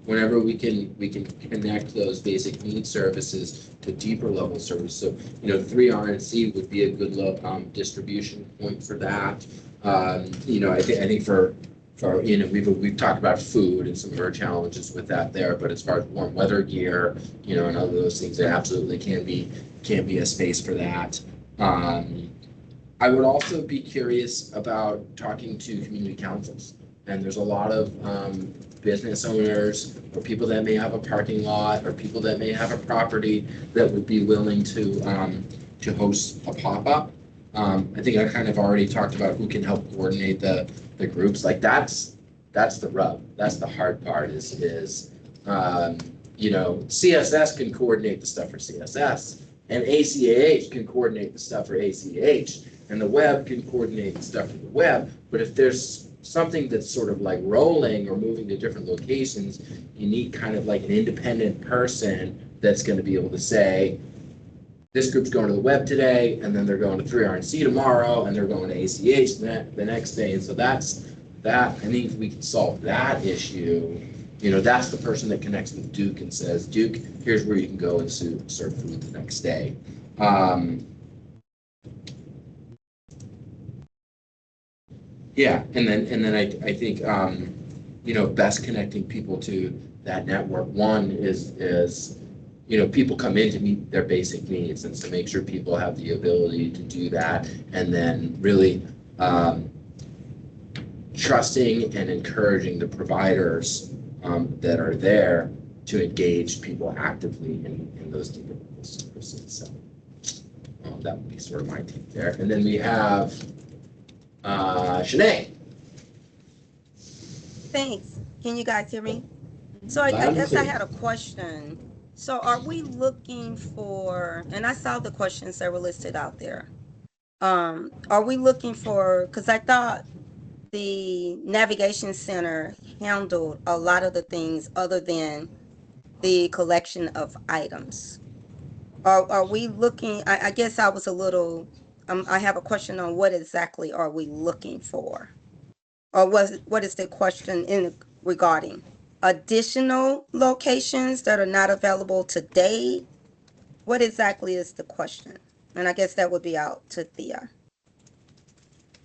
whenever we can connect those basic needs services to deeper level service, so 3RNC would be a good distribution point for that. I think for we've talked about food and some of our challenges with that there, but as far as warm weather gear, and other those things, there absolutely can be a space for that. I would also be curious about talking to community councils, and there's a lot of business owners or people that may have a parking lot or people that may have a property that would be willing to host a pop-up. I think I kind of already talked about who can help coordinate the groups. Like that's the rub. That's the hard part is CSS can coordinate the stuff for CSS, and ACAH can coordinate the stuff for ACAH, and the web can coordinate the stuff for the web. But if there's something that's sort of like rolling or moving to different locations, you need kind of like an independent person that's going to be able to say, this group's going to the web today, and then they're going to 3RNC tomorrow, and they're going to ACH the next day. And so that's that. I think if we can solve that issue, that's the person that connects with Duke and says, Duke, here's where you can go and serve food the next day. Yeah, and then I think best connecting people to that network. One is people come in to meet their basic needs, and so make sure people have the ability to do that, and then really trusting and encouraging the providers that are there to engage people actively in those deeper level services. So that would be sort of my take there. And then we have Shanae. Thanks. Can you guys hear me? So I guess I had a question. So are we looking for, and I saw the questions that were listed out there. Are we looking for, because I thought the navigation center handled a lot of the things other than the collection of items. Are we looking, I guess I was a little, I have a question on what exactly are we looking for? Or what is the question regarding? Additional locations that are not available today? What exactly is the question? And I guess that would be out to Thea.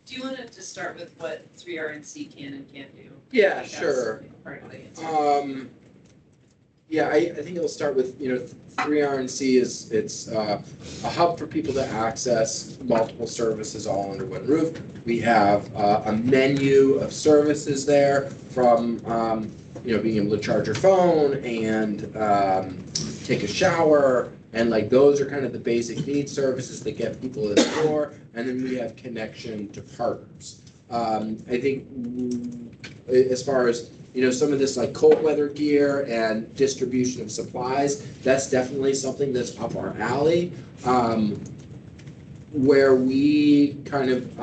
Do you want to just start with what 3RNC can and can't do? Yeah, sure. Part of the answer. Yeah, I think it'll start with 3RNC it's a hub for people to access multiple services all under one roof. We have a menu of services there from being able to charge your phone and take a shower, and like those are kind of the basic needs services that get people in the door. And then we have connection to partners. I think as far as some of this like cold weather gear and distribution of supplies, that's definitely something that's up our alley. Where we kind of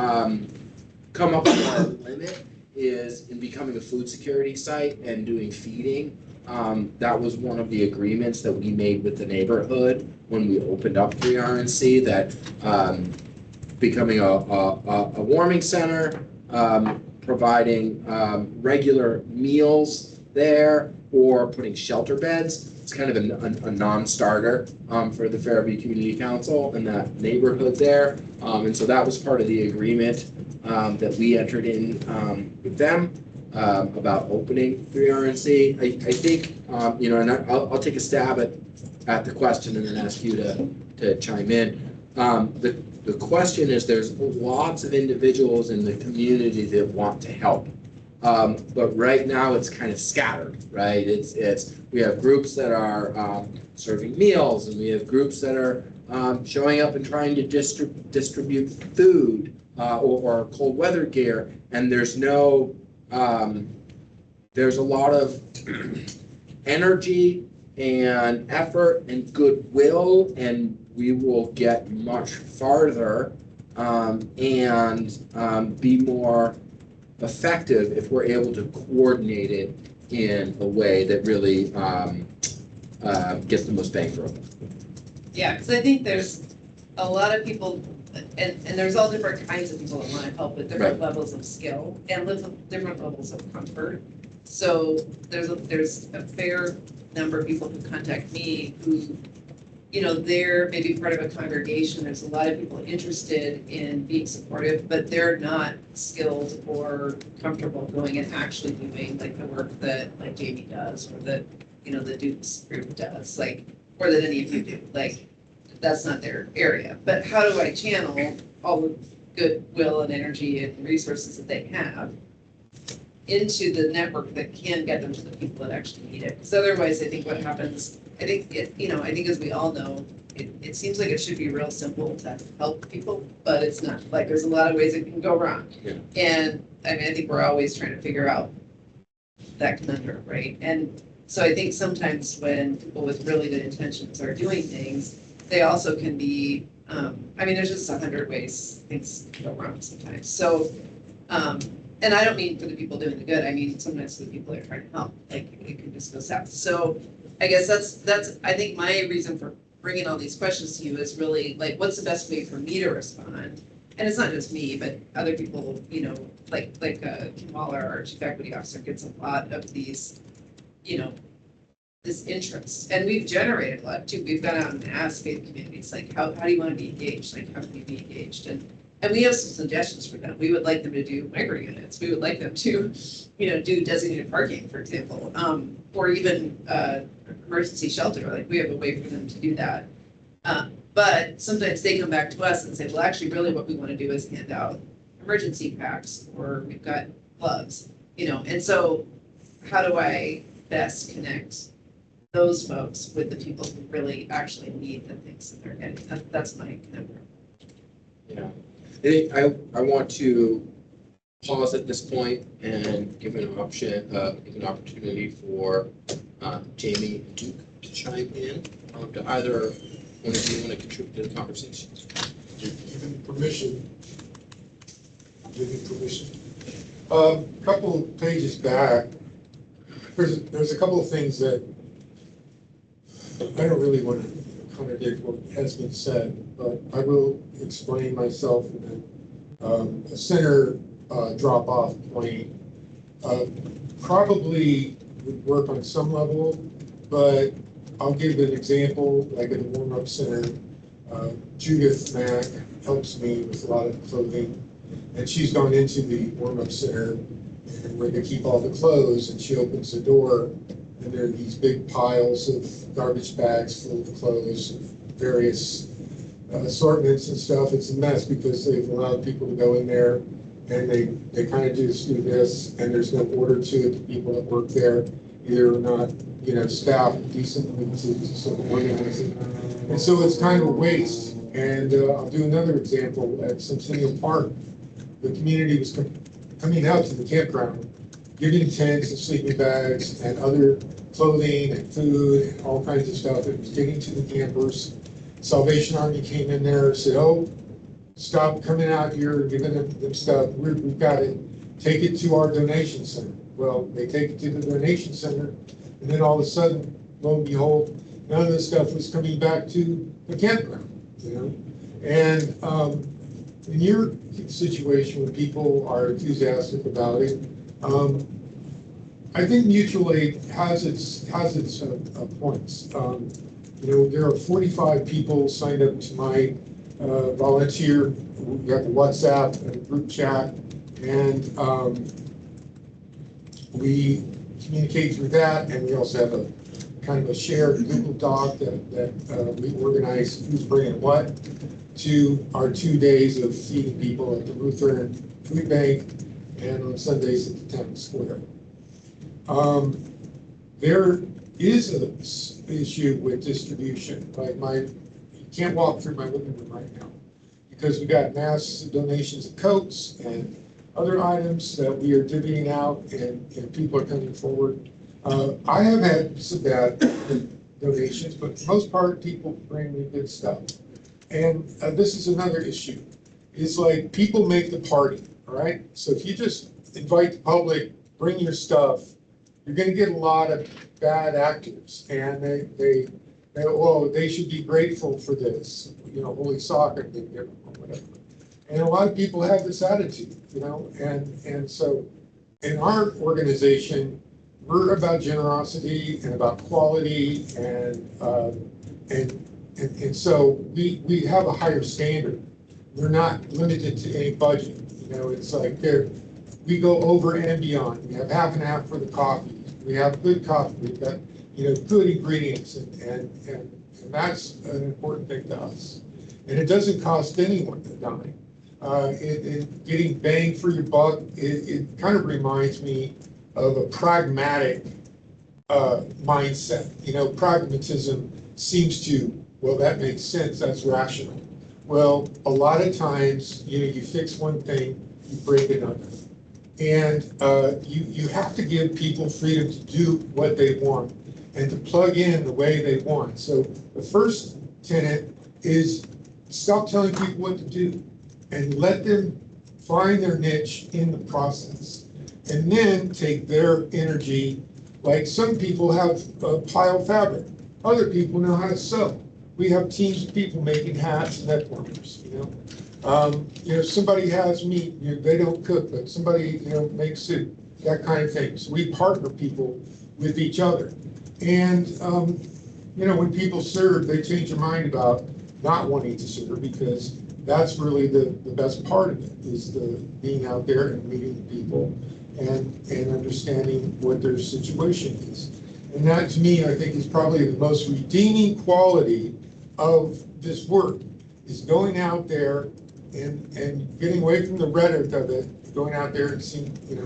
come up with our limit is in becoming a food security site and doing feeding. That was one of the agreements that we made with the neighborhood when we opened up 3RNC, that becoming a warming center, providing regular meals there, or putting shelter beds. It's kind of a non-starter for the Fairview Community Council and that neighborhood there. And so that was part of the agreement that we entered in with them about opening 3RNC. I think, and I'll take a stab at the question and then ask you to chime in. The question is, there's lots of individuals in the community that want to help, but right now it's kind of scattered, right? We have groups that are serving meals, and we have groups that are showing up and trying to distribute food or cold weather gear, and there's no there's a lot of energy and effort and goodwill, and we will get much farther and be more effective if we're able to coordinate it in a way that really gets the most bang for it. Yeah, because I think there's a lot of people, and there's all different kinds of people that want to help with different levels of skill and different levels of comfort. So there's a fair number of people who contact me who, you know, they're maybe part of a congregation. There's a lot of people interested in being supportive, but they're not skilled or comfortable going and actually doing like the work that like Jamie does, or that, you know, the Duke's group does, like, or that any of you do. Like, that's not their area. But how do I channel all the goodwill and energy and resources that they have into the network that can get them to the people that actually need it? Because otherwise, I think what happens, I think as we all know, it seems like it should be real simple to help people, but it's not. Like, there's a lot of ways it can go wrong. Yeah. And I mean, I think we're always trying to figure out that conundrum, right? And so I think sometimes when people with really good intentions are doing things, they also can be, I mean, there's just 100 ways things go wrong sometimes. So, and I don't mean for the people doing the good, I mean sometimes for the people that are trying to help, like it can just go south. So I guess that's I think my reason for bringing all these questions to you is really like, what's the best way for me to respond? And it's not just me, but other people, you know, like Kim Waller, our chief equity officer, gets a lot of these, you know, this interest, and we've generated a lot too. We've gone out and asked faith communities, like, how do you want to be engaged? Like, how can you be engaged? And we have some suggestions for them. We would like them to do micro units. We would like them to, you know, do designated parking, for example, or even emergency shelter. Like, we have a way for them to do that. But sometimes they come back to us and say, well, actually, really what we want to do is hand out emergency packs, or we've got gloves, you know. And so how do I best connect those folks with the people who really actually need the things that they're getting? That's my conundrum. Yeah, I want to pause at this point and give an opportunity for Jamie and Duke to chime in. To either one of you want to contribute to the conversation? Given permission. Couple of pages back, there's a couple of things that I don't really want to contradict what has been said, but I will explain myself. A center drop-off point probably would work on some level, but I'll give an example. Like at a warm-up center, Judith Mack helps me with a lot of clothing, and she's gone into the warm-up center where they keep all the clothes, and she opens the door, and there are these big piles of garbage bags full of clothes of various assortments and stuff. It's a mess because they've allowed people to go in there and they kind of just do this, and there's no order to it. The people that work there either are not, you know, staffed decently to sort of organize it. And so it's kind of a waste. And I'll do another example. At Centennial Park, the community was coming out to the campground, giving tents and sleeping bags and other clothing and food and all kinds of stuff. It was getting to the campers. Salvation Army came in there and said, oh, stop coming out here and giving them stuff. We've got to take it to our donation center. Well, they take it to the donation center, and then all of a sudden, lo and behold, none of this stuff was coming back to the campground, you know? And in your situation, when people are enthusiastic about it, I think mutual aid has its points. You know, there are 45 people signed up to my volunteer. We have the WhatsApp and a group chat, and we communicate through that, and we also have a kind of a shared Google Doc that we organize who's bringing what to our 2 days of feeding people at the Lutheran Food Bank and on Sundays at the town square. There is an issue with distribution. Like you can't walk through my living room right now because we got mass donations of coats and other items that we are divvying out and people are coming forward. I have had some bad donations, but for the most part, people bring me good stuff. And this is another issue. It's like people make the party, all right? So if you just invite the public, bring your stuff, you're gonna get a lot of bad actors. And they should be grateful for this, Holy Soccer did give them or whatever. And a lot of people have this attitude, and so in our organization, we're about generosity and about quality and so we have a higher standard. We're not limited to any budget. It's like we go over and beyond. We have half and half for the coffee. We have good coffee. We've got good ingredients, and that's an important thing to us. And it doesn't cost anyone a dime. Getting bang for your buck, it kind of reminds me of a pragmatic mindset. Pragmatism seems to, well, that makes sense, that's rational. Well, a lot of times, you fix one thing, you break another. And you have to give people freedom to do what they want and to plug in the way they want. So the first tenet is stop telling people what to do and let them find their niche in the process. And then take their energy, like some people have pile fabric, other people know how to sew. We have teams of people making hats and neck warmers, somebody has meat, they don't cook, but somebody, makes soup, that kind of thing. So we partner people with each other. And, when people serve, they change their mind about not wanting to serve because that's really the best part of it, is the being out there and meeting the people and understanding what their situation is. And that, to me, I think is probably the most redeeming quality of this work, is going out there and getting away from the rhetoric of it, going out there and seeing, the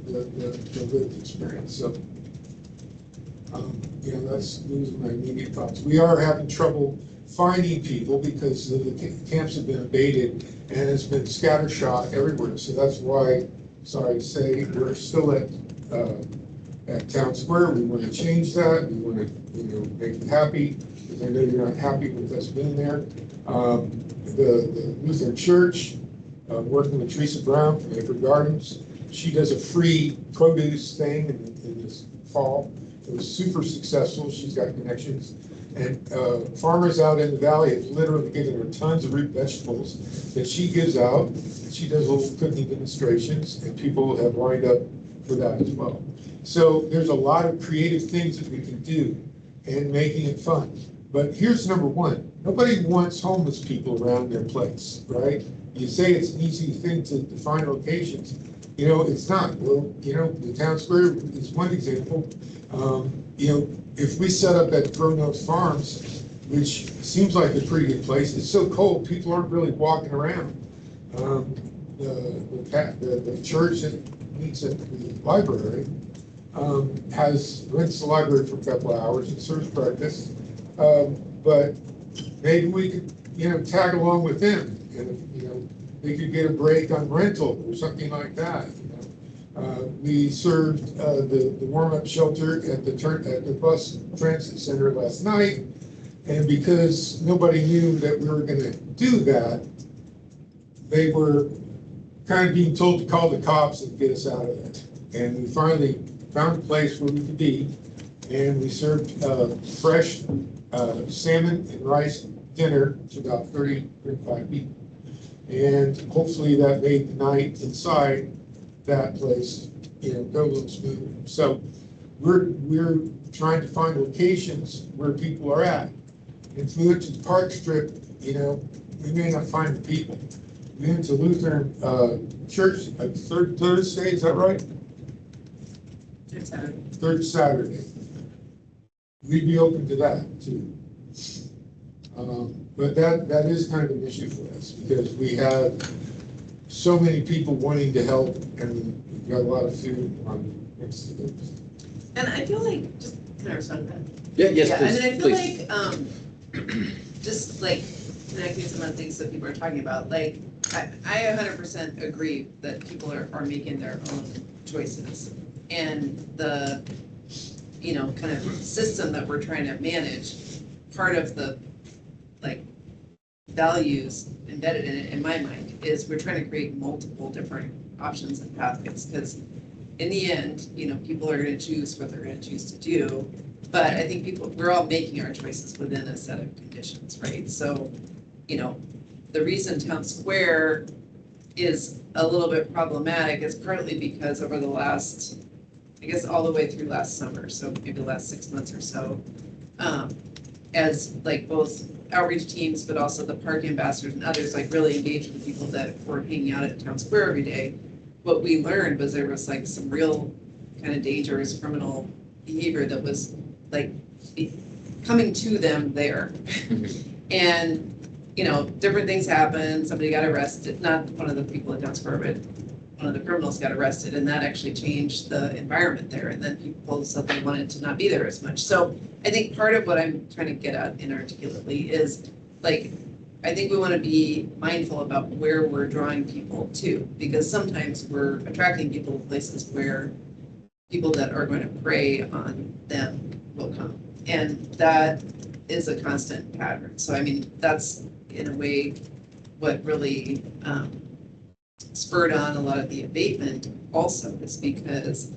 lived experience. So, those are my immediate thoughts. We are having trouble finding people because the camps have been abated and it's been scattershot everywhere. So that's why, sorry to say, we're still at Town Square. We want to change that. We want to, make you happy, because I know you're not happy with us being there. The Lutheran Church, working with Teresa Brown from Acre Gardens, she does a free produce thing in this fall. It was super successful. She's got connections. And farmers out in the valley have literally given her tons of root vegetables that she gives out. She does little cooking demonstrations, and people have lined up for that as well. So there's a lot of creative things that we can do and making it fun. But here's number one. Nobody wants homeless people around their place, right? You say it's an easy thing to define locations. It's not. Well, the Town Square is one example. If we set up at Roanoke Farms, which seems like a pretty good place, it's so cold, people aren't really walking around. The church that meets at the library rents the library for a couple of hours and serves breakfast. But maybe we could, tag along with them, and they could get a break on rental or something like that. We served the warm-up shelter at the bus transit center last night, and because nobody knew that we were going to do that, they were kind of being told to call the cops and get us out of it. And we finally found a place where we could be, and we served fresh salmon and rice dinner to about 35 people. And hopefully that made the night inside that place, go a little smoother. So we're trying to find locations where people are at. If we went to the Park Strip, we may not find the people. We went to Lutheran Church third Thursday, is that right? Third Saturday. We'd be open to that too. But that is kind of an issue for us because we have so many people wanting to help, and we've got a lot of food on next to it. And I feel like, just, can I respond to that? Yeah, yes, Yeah, please. I mean, I feel like, just like connecting some of the things that people are talking about, like, I 100% agree that people are making their own choices. And the, kind of system that we're trying to manage, part of the, like, values embedded in it, in my mind, is we're trying to create multiple different options and pathways. Because in the end, people are going to choose what they're going to choose to do. But I think we're all making our choices within a set of conditions, right? So, the reason Town Square is a little bit problematic is partly because over the last, I guess all the way through last summer, so maybe the last 6 months or so, as like both outreach teams, but also the park ambassadors and others, like really engaged with the people that were hanging out at Town Square every day, what we learned was there was like some real kind of dangerous criminal behavior that was like coming to them there. And different things happened. Somebody got arrested, not one of the people at Town Square, but one of the criminals got arrested, and that actually changed the environment there. And then people said they wanted to not be there as much. So I think part of what I'm trying to get at inarticulately is, like, I think we want to be mindful about where we're drawing people to, because sometimes we're attracting people to places where people that are going to prey on them will come. And that is a constant pattern. So, I mean, that's in a way what really spurred on a lot of the abatement also is because,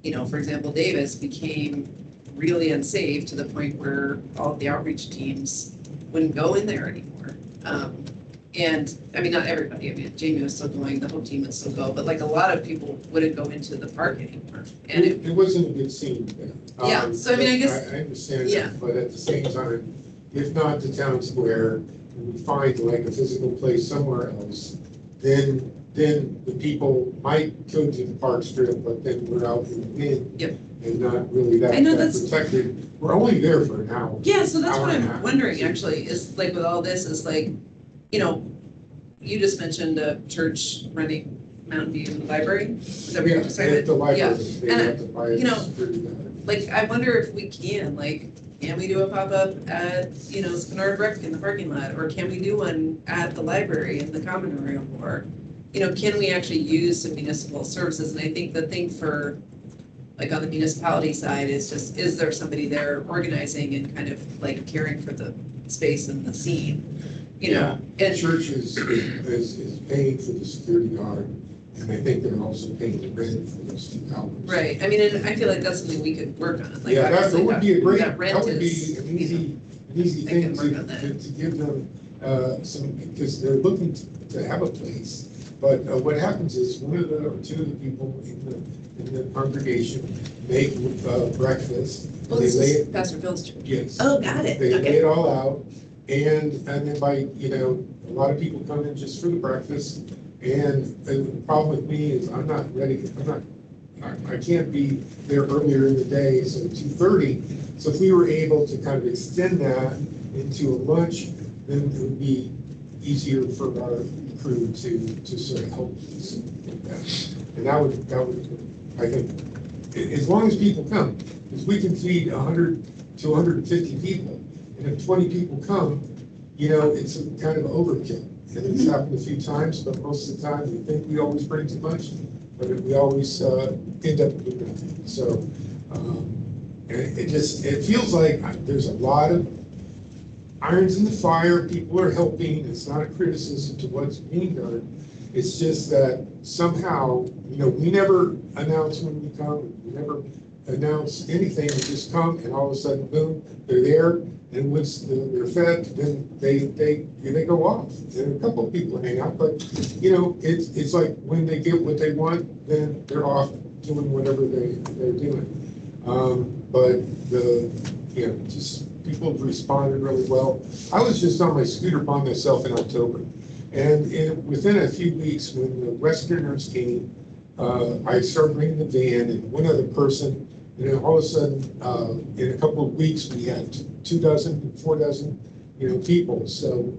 for example, Davis became really unsafe to the point where all of the outreach teams wouldn't go in there anymore. And I mean, not everybody, I mean, Jamie was still going, the whole team would still go, but like a lot of people wouldn't go into the park anymore. And it wasn't a good scene there. Yeah, so I mean, I guess. I understand Yeah. that, but at the same time, if not the Town Square, and we find like a physical place somewhere else, then the people might go to the park strip, but then we're out in the wind. Yep. And not really I know that that's. protected. We're only there for an hour. Yeah, so that's what hour and a I'm half. wondering actually, is like with all this is like, you just mentioned a church renting Mountain View Library. Is that what you're talking about? The library, Yeah. they And have to buy a security guard. Like, I wonder if we can we do a pop-up at, Spinard Rec in the parking lot? Or can we do one at the library in the common room? Or, can we actually use some municipal services? And I think the thing for, like on the municipality side is just, is there somebody there organizing and kind of like caring for the space and the scene? And church is paying for the security guard, and I think they're also paying the rent for those 2 hours. Right, I mean, and I feel like that's something we could work on. Like, Yeah, that obviously would be a great, that rent that would is, be an easy they thing can work on that. to give them some, because they're looking to have a place. But what happens is one of the, or 2 of the people in the congregation make breakfast. Well, They this lay is it, Pastor Phil's church. yes. Oh, got it, They lay okay. it all out, and then by, a lot of people come in just for the breakfast. And the problem with me is I'm not ready, I can't be there earlier in the day, so 2:30. So if we were able to kind of extend that into a lunch, then it would be easier for our crew to sort of help us with that. And that would, I think, as long as people come, because we can feed 100 to 150 people. And if 20 people come, it's a kind of overkill. And it's happened a few times, but most of the time we think we always bring too much, but we always end up with nothing. So it feels like there's a lot of irons in the fire. People are helping. It's not a criticism to what's being done. It's just that somehow, we never announce when we come. We never announce anything. We just come, and all of a sudden, boom, they're there. And once they're fed, then they go off. And a couple of people hang out, but it's like when they get what they want, then they're off doing whatever they're doing. But just people have responded really well. I was just on my scooter by myself in October, and within a few weeks, when the Westerners came, I started bringing the van and one other person. And then all of a sudden, in a couple of weeks, we had 2 dozen, 4 dozen, people. So,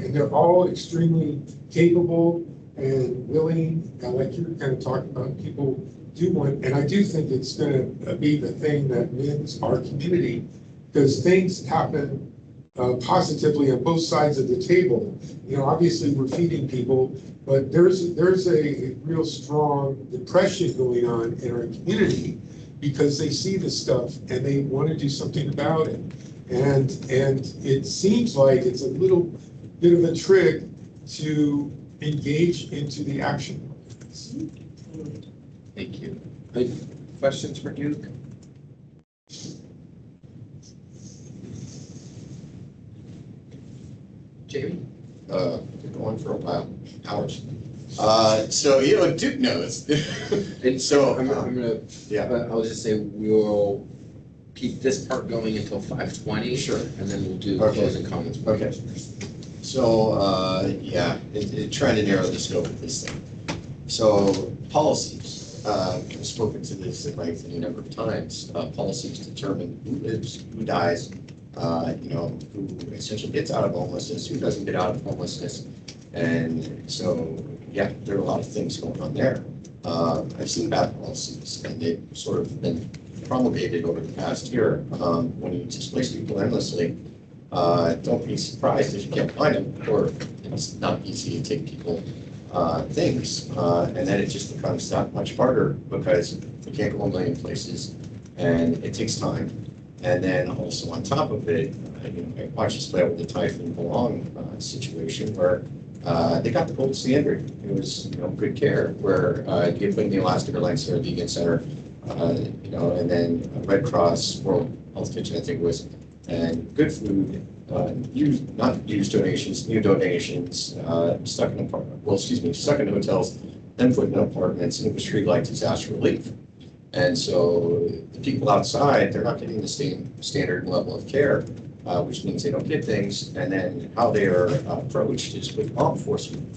and they're all extremely capable and willing. Like you were kind of talking about, people do want, and I do think it's going to be the thing that wins our community, because things happen positively on both sides of the table. You know, obviously we're feeding people, but there's a real strong depression going on in our community because they see this stuff and they want to do something about it. And it seems like it's a little bit of a trick to engage into the action. Thank you. Good questions for Duke? Jamie? Been going for a while, hours. So, you know, Duke knows. And so I'm gonna, Yeah. I'll just say we'll keep this part going until 5:20. Sure. And then we'll do Okay. closing comments. Okay. So, yeah, trying to narrow the scope of this thing. So, policies, I've spoken to this at length any number of times. Policies determine who lives, who dies, you know, who essentially gets out of homelessness, who doesn't get out of homelessness. And so, yeah, there are a lot of things going on there. I've seen bad policies, and they've sort of been promulgated over the past year. When you displace people endlessly, don't be surprised if you can't find them, or it's not easy to take people things. And then it just becomes that much harder because you can't go a million places, and it takes time. And then also on top of it, you know, I watched this play out with the Typhoon Belong situation where they got the gold standard. It was, you know, good care, where you put in the Elastic Airlines Center, Vegan Center, you know, and then Red Cross, World Health Kitchen, I think it was, and good food, not used donations, new donations, stuck in hotels, then put in apartments, and it was treated like disaster relief. And so the people outside, they're not getting the same standard and level of care, which means they don't get things. And then how they are approached is with law enforcement.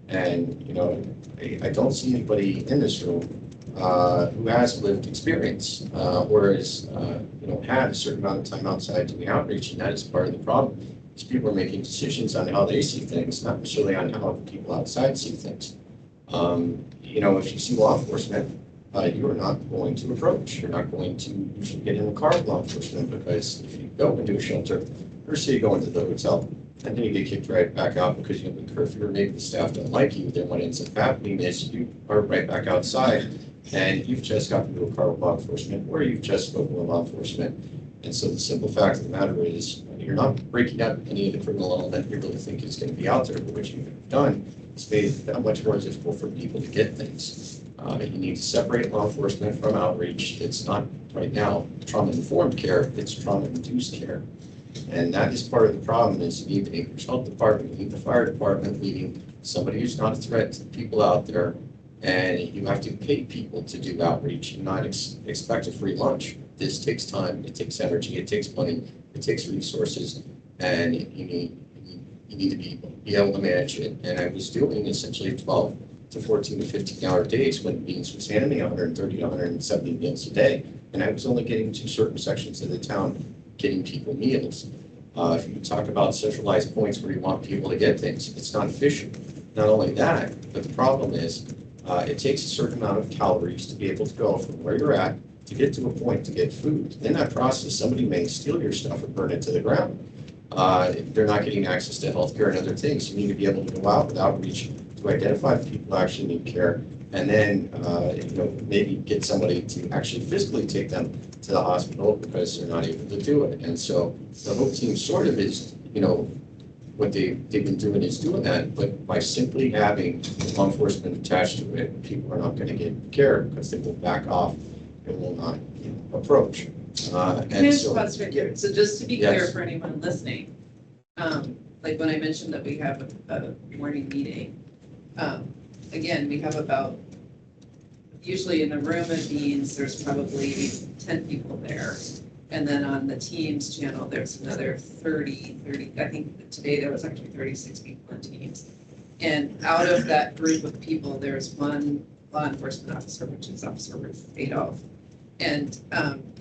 And, you know, I don't see anybody in this room who has lived experience, whereas, you know, had a certain amount of time outside doing outreach, and that is part of the problem. Is people are making decisions on how they see things, not necessarily on how people outside see things. You know, if you see law enforcement, you are not going to approach. You're not going to usually get in a car with law enforcement, because if you go into a shelter, first you go into the hotel, and then you get kicked right back out because you have a curfew, or maybe the staff don't like you. Then what ends up happening is you are right back outside, and you've just gotten into a car with law enforcement, or you've just spoken with law enforcement. And so the simple fact of the matter is, you're not breaking up any of the criminal element you really think is going to be out there, but what you've done is made it that much more difficult for people to get things. You need to separate law enforcement from outreach. It's not right now trauma-informed care, it's trauma-induced care. And that is part of the problem. Is you need the Acres Health Department, you need the fire department leading somebody who's not a threat to the people out there, and you have to pay people to do outreach and not expect a free lunch. This takes time, it takes energy, it takes money, it takes resources, and you need to be able to manage it. And I was doing essentially 12 to 14 to 15-hour days when means was handing me 130 to 170 meals a day, and I was only getting to certain sections of the town getting people meals. If you talk about centralized points where you want people to get things, it's not efficient. Not only that, but the problem is it takes a certain amount of calories to be able to go from where you're at to get to a point to get food. In that process, somebody may steal your stuff or burn it to the ground. They're not getting access to healthcare and other things. You need to be able to go out with outreach to identify the people who actually need care, and then you know, maybe get somebody to actually physically take them to the hospital because they're not able to do it. And so the whole team sort of is, you know, what they've been doing is doing that, but by simply having law enforcement attached to it, people are not going to get care because they will back off and will not, you know, approach. Can I pause right here? So just to be clear Yes. for anyone listening, like when I mentioned that we have a morning meeting, again, we have about, usually in a room of meetings, there's probably 10 people there. And then on the Teams channel, there's another 30, I think today there was actually 36 people on Teams. And out of that group of people, there's one law enforcement officer, which is Officer Ruth Adolph. And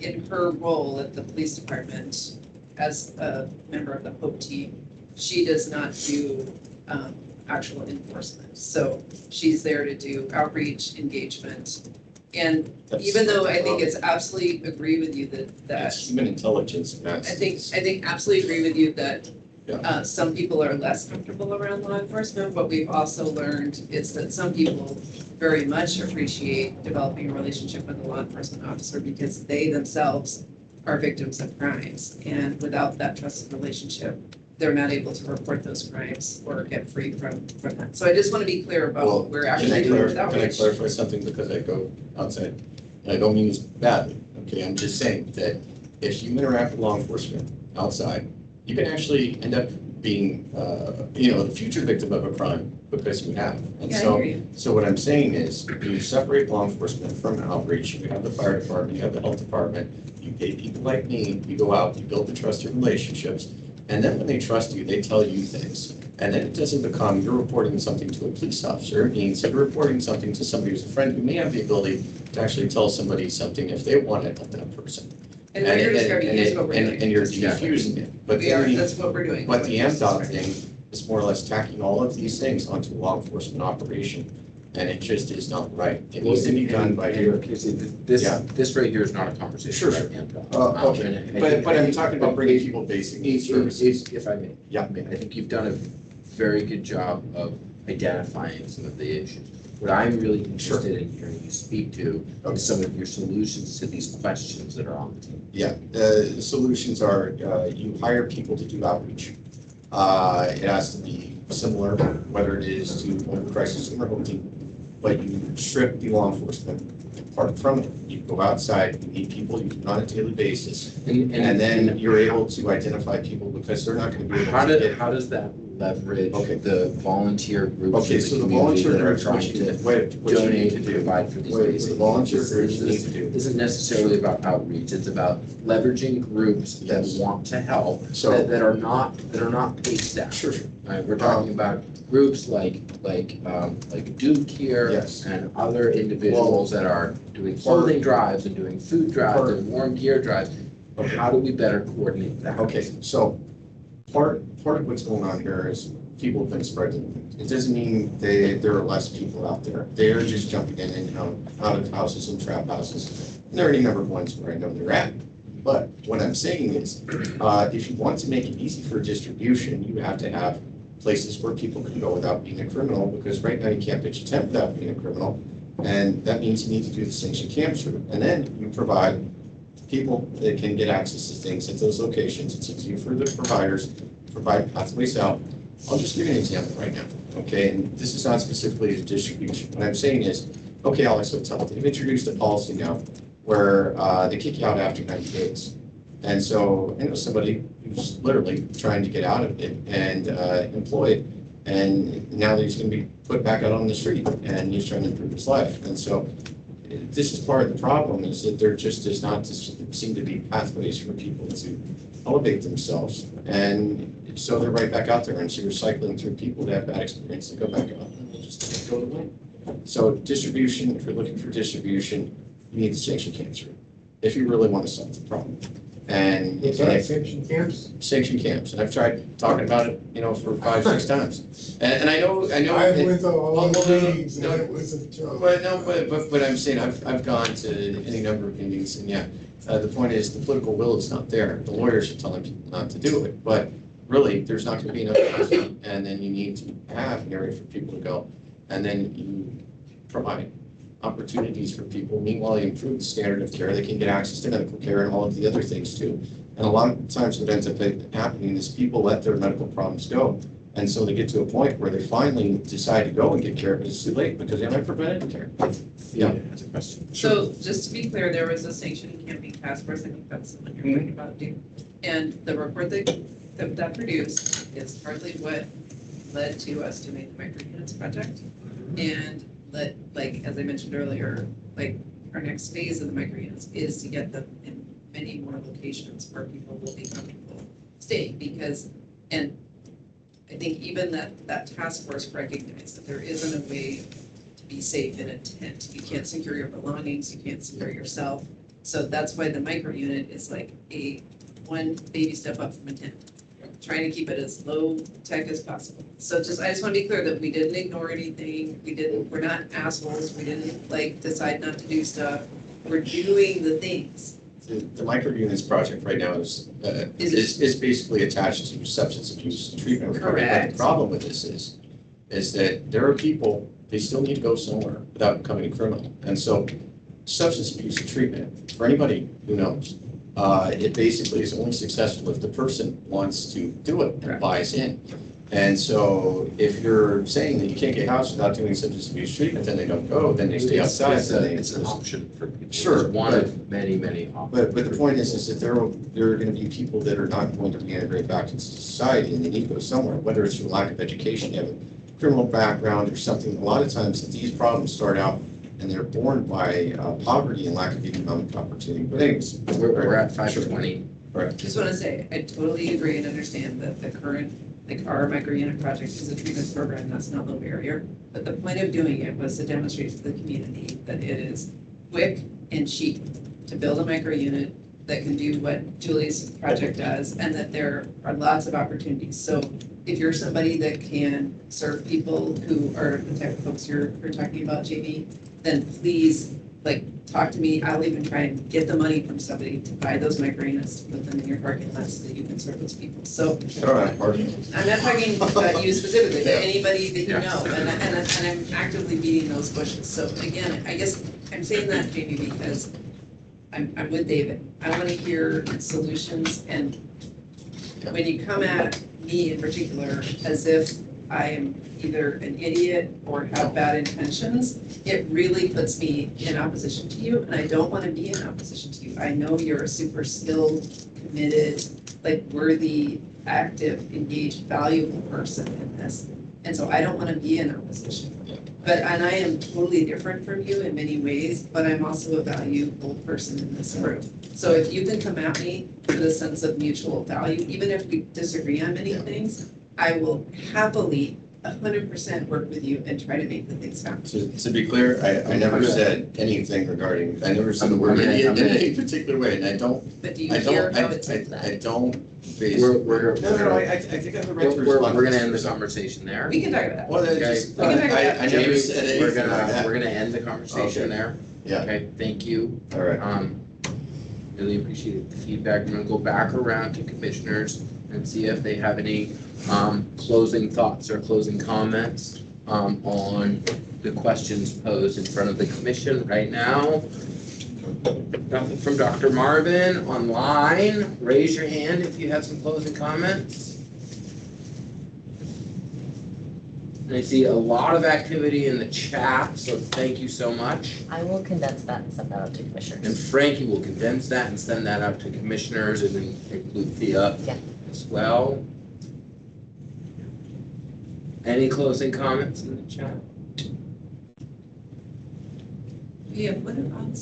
in her role at the police department, as a member of the HOPE team, she does not do actual enforcement. So she's there to do outreach, engagement, And That's even though I what think the it's absolutely agree with you that It's human intelligence, and I that's. think absolutely agree with you that Yeah. some people are less comfortable around law enforcement. What we've also learned is that some people very much appreciate developing a relationship with a law enforcement officer because they themselves are victims of crimes. And without that trusted relationship, they're not able to report those crimes or get free from that. So I just want to be clear about Well, what we're can actually I doing with Can I outreach. clarify something because I go outside? And I don't mean this badly, okay? I'm just saying that if you interact with law enforcement outside, you can actually end up being, the future victim of a crime because you have. And Yeah, I so, hear you. so what I'm saying is, you separate law enforcement from outreach. You have the fire department, you have the health department. You pay people like me. You go out, you build the trusted relationships, and then when they trust you, they tell you things. And then it doesn't become you're reporting something to a police officer. It means you're reporting something to somebody who's a friend who may have the ability to actually tell somebody something if they want to help that person. And what you're describing is what we're doing. And you're diffusing it. But We are, then that's what we're doing. but the MDOT thing is more or less tacking all of these things onto a law enforcement operation. And it just is not right. It needs to be done by here. This right here is not a conversation. Sure, about sure. MDOT. Okay, And I but think- I'm talking about bringing people basic needs services. If I may. Yeah. I mean, I think you've done a very good job of identifying some of the issues. What I'm really interested in hearing you speak to is some of your solutions to these questions that are on the table. Yeah, the solutions are, you hire people to do outreach. It has to be similar, whether it is to one of the crisis or home team, but you strip the law enforcement part from it. You go outside, you meet people, you do it on a daily basis, and then you're able to identify people because they're not gonna be able to get. How does that leverage Okay. the volunteer groups Okay, in so the the community volunteer that are groups, trying what you to need donate to and do. provide for these Wait, basic the volunteer needs? groups, you need to do. Isn't necessarily about outreach, it's about leveraging groups that Yes. want to help, So- that are not paid staff. Sure. Right, we're talking about groups like Duke here Yes. and other individuals that are doing clothing drives and doing food drives and warm gear drives. Okay. How do we better coordinate that? Okay, so part of what's going on here is people have been spreading. It doesn't mean there are less people out there. They are just jumping in and out of houses and trap houses. And there are any number of ones where I know they're at. But what I'm saying is, if you want to make it easy for distribution, you have to have places where people can go without being a criminal, because right now you can't pitch a tent without being a criminal. And that means you need to do the sanctioned camps route. And then you provide people that can get access to things at those locations. It's easy for the providers to provide pathways out. I'll just give you an example right now, okay? And this is not specifically to distribution. What I'm saying is, okay, Alex Hotel, they've introduced a policy now where they kick you out after 90 days. And so I know somebody who's literally trying to get out of it and employed, and now he's going to be put back out on the street, and he's trying to improve his life. And so this is part of the problem, is that there just does not seem to be pathways for people to elevate themselves. And so they're right back out there, and so you're cycling through people that have bad experience and go back out, and they just go to win. So distribution, if you're looking for distribution, you need to sanction camps, if you really want to solve the problem. And Sanction camps? sanction camps, and I've tried talking about it, for 5-6 times. And I know. I went to all the well, meetings and it was a joke. But I'm saying I've gone to any number of meetings, and the point is the political will is not there. The lawyers are telling people not to do it, but really there's not going to be enough money, and then you need to have an area for people to go, and then you provide opportunities for people. Meanwhile, you improve the standard of care. They can get access to medical care and all of the other things too. And a lot of times what ends up happening is people let their medical problems go. And so they get to a point where they finally decide to go and get care, but it's too late because they don't have preventative care. Yeah, that's a question. So just to be clear, there was a sanctioned camping task force, I think that's the one you're talking about, Duke. And the report that produced is partly what led to us to make the microunits project. And as I mentioned earlier, our next phase of the microunits is to get them in many more locations where people will be comfortable staying, and I think even that task force recognized that there isn't a way to be safe in a tent. You can't secure your belongings, you can't secure yourself. So that's why the microunit is like one baby step up from a tent. trying to keep it as low tech as possible. So I just want to be clear that we didn't ignore anything. We're not assholes. We didn't like decide not to do stuff. We're doing the things. The microunits project right now is basically attached to substance abuse treatment. Correct. But the problem with this is that there are people, they still need to go somewhere without becoming a criminal. And so substance abuse treatment, for anybody who knows, it basically is only successful if the person wants to do it and buys in. And so if you're saying that you can't get housed without doing substance abuse treatment, then they don't go, then they stay outside. It's an option for people. Sure, It's one of many, many options. But the point is that there are going to be people that are not going to reintegrate back into society, and they need to go somewhere, whether it's for lack of education, you have a criminal background or something. A lot of times these problems start out and they're born by poverty and lack of economic opportunity. But anyways, We're at 5:20. Right. Just want to say, I totally agree and understand that the current, like our microunit project is a treatment program, that's not low barrier. But the point of doing it was to demonstrate to the community that it is quick and cheap to build a microunit that can do what Julie's project does, and that there are lots of opportunities. So if you're somebody that can serve people who are the type of folks you're talking about, Jamie, then please, like, talk to me. I'll even try and get the money from somebody to buy those microunits, to put them in your parking lot so that you can serve those people. So all right, I'm not talking about you specifically, but anybody that you know, and I'm actively beating those bushes. So again, I guess I'm saying that, Jamie, because I'm with David. I want to hear solutions, and when you come at me in particular as if I am either an idiot or have bad intentions, it really puts me in opposition to you, and I don't want to be in opposition to you. I know you're a super skilled, committed, like worthy, active, engaged, valuable person in this, and so I don't want to be in opposition. And I am totally different from you in many ways, but I'm also a valuable person in this group. So if you can come at me with a sense of mutual value, even if we disagree on many things, I will happily 100% work with you and try to make the things happen. To be clear, I never said anything regarding, I never said the word idiot in any particular way, and I don't. But do you hear how it says I that? don't. We're I think I have the right to respond. We're gonna end the conversation there. We can talk about that. Well, Okay. just, We can talk about I that. never Jamie, said anything like that. we're gonna end the conversation Okay. there. Yeah. Okay, thank you. All right. Really appreciate the feedback. I'm gonna go back around to commissioners and see if they have any closing thoughts or closing comments on the questions posed in front of the commission right now. Nothing from Dr. Marvin online. Raise your hand if you have some closing comments. And I see a lot of activity in the chat, so thank you so much. I will condense that and send that out to commissioners. And Frankie will condense that and send that out to commissioners and then include Thea as well. Any closing comments in the chat? Yeah, what about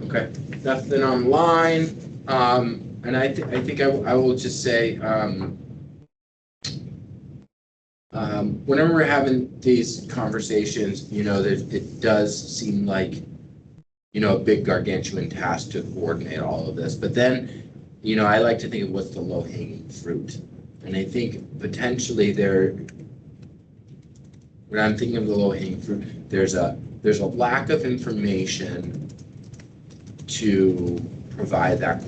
Okay, nothing online. And I think I will just say, whenever we're having these conversations, you know, that it does seem like, you know, a big gargantuan task to coordinate all of this. But then, you know, I like to think of what's the low hanging fruit. And I think potentially when I'm thinking of the low hanging fruit, there's a lack of information to provide that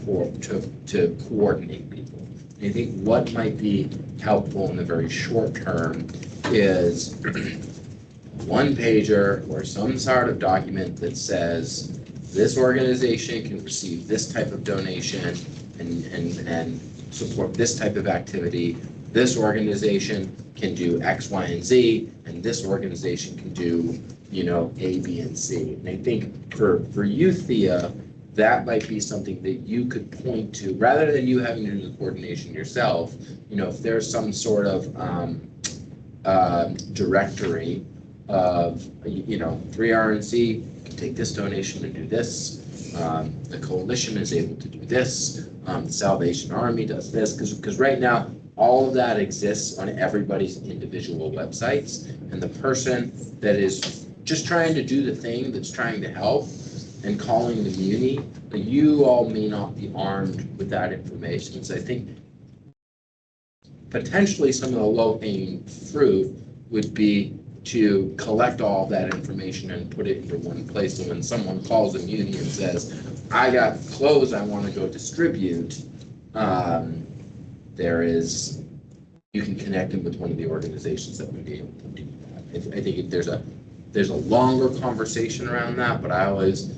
to coordinate people. And I think what might be helpful in the very short term is one pager or some sort of document that says this organization can receive this type of donation and support this type of activity. This organization can do X, Y, and Z, and this organization can do, you know, A, B, and C. And I think for you, Thea, that might be something that you could point to, rather than you having to do the coordination yourself. You know, if there's some sort of directory of, you know, 3RNC can take this donation and do this. The coalition is able to do this. The Salvation Army does this, because right now all of that exists on everybody's individual websites, and the person that is just trying to do the thing that's trying to help and calling the muni, you all may not be armed with that information. So I think potentially some of the low-hanging fruit would be to collect all that information and put it into one place. And when someone calls a muni and says, I got clothes I want to go distribute, you can connect them with one of the organizations that would be able to do that. I think there's a longer conversation around that, but I always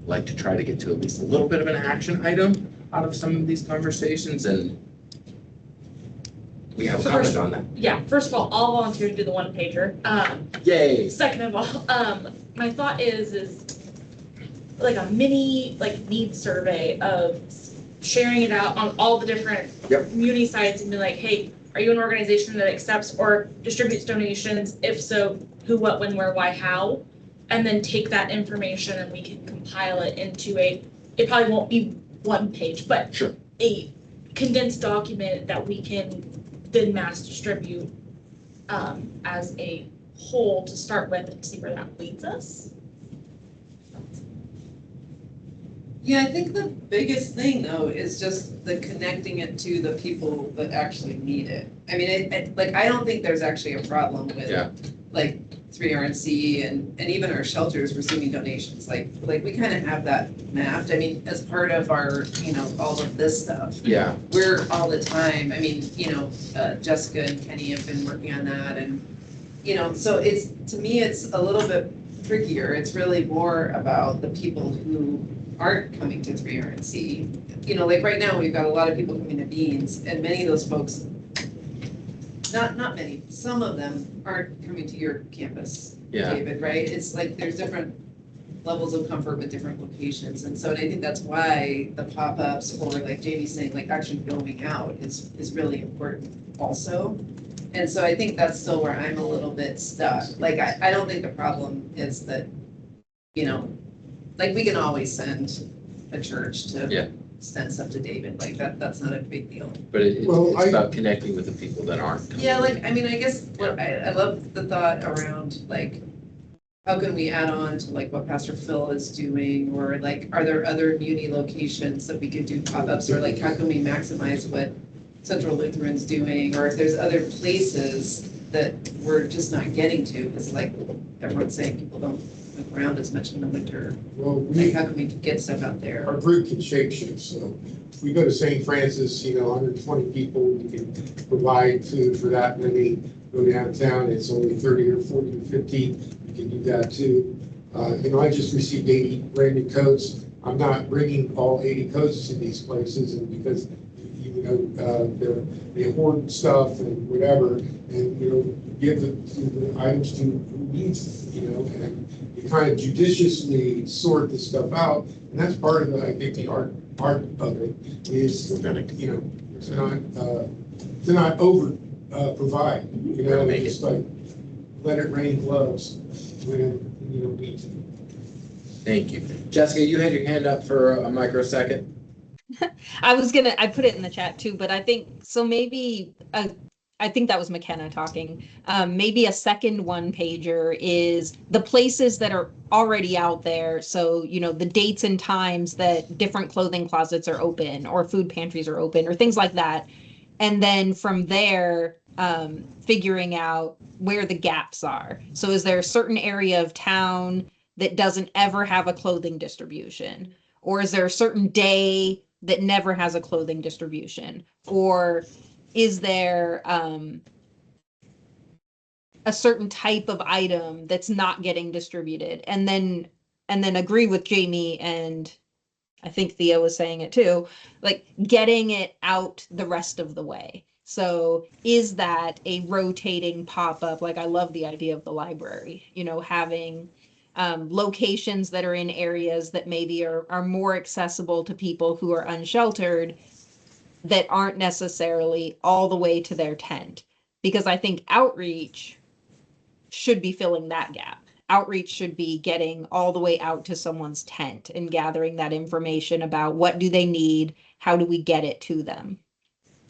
like to try to get to at least a little bit of an action item out of some of these conversations, and we have a comment on that. Yeah, first of all, I'll volunteer to do the one pager. Yay! Second of all, my thought is like a mini needs survey of sharing it out on all the different community sites and be like, hey, are you an organization that accepts or distributes donations? If so, who, what, when, where, why, how? And then take that information and we can compile it into it probably won't be one page, but a condensed document that we can then mass distribute as a whole to start with and see where that leads us. Yeah, I think the biggest thing though is just the connecting it to the people that actually need it. I mean, I don't think there's actually a problem with like 3RNC and even our shelters receiving donations. Like we kind of have that mapped. I mean, as part of our, all of this stuff. Yeah. We're all the time. I mean, Jessica and Kenny have been working on that, and so to me it's a little bit trickier. It's really more about the people who aren't coming to 3RNC. Like right now we've got a lot of people coming to Beans, and many of those folks, not many, some of them aren't coming to your campus, David, right? It's like there's different levels of comfort with different locations. And I think that's why the pop-ups, or like Jamie's saying, like actually going out is really important also. And so I think that's still where I'm a little bit stuck. Like I don't think the problem is that, like we can always send a church to send stuff to David. Like that's not a big deal. But it's about connecting with the people that aren't coming. Yeah, like I mean, I guess what I love the thought around like how can we add on to like what Pastor Phil is doing, or like are there other muni locations that we could do pop-ups, or like how can we maximize what Central Lutheran's doing, or if there's other places that we're just not getting to, because like everyone's saying people don't move around as much in the winter. Well, like how can we get stuff out there? Our group can shape shift, so if we go to St. Francis, 120 people, we can provide food for that many. Go downtown, it's only 30 or 40 or 50, we can do that too. I just received 80 brand new coats. I'm not bringing all 80 coats to these places, and because they hoard stuff and whatever, and give the items to who needs them, and you kind of judiciously sort this stuff out, and that's part of I think the art of it is to not over provide, just like let it rain gloves when you don't need to. Thank you, Jessica. You had your hand up for a microsecond. I put it in the chat too, but I think so. Maybe I think that was McKenna talking. Maybe a second one pager is the places that are already out there. So, the dates and times that different clothing closets are open or food pantries are open or things like that. And then from there, figuring out where the gaps are. So is there a certain area of town that doesn't ever have a clothing distribution? Or is there a certain day that never has a clothing distribution? Or is there a certain type of item that's not getting distributed? And then agree with Jamie, and I think Theo was saying it too, like getting it out the rest of the way. So is that a rotating pop-up? Like I love the idea of the library, having locations that are in areas that maybe are more accessible to people who are unsheltered, that aren't necessarily all the way to their tent. Because I think outreach should be filling that gap. Outreach should be getting all the way out to someone's tent and gathering that information about what do they need, how do we get it to them.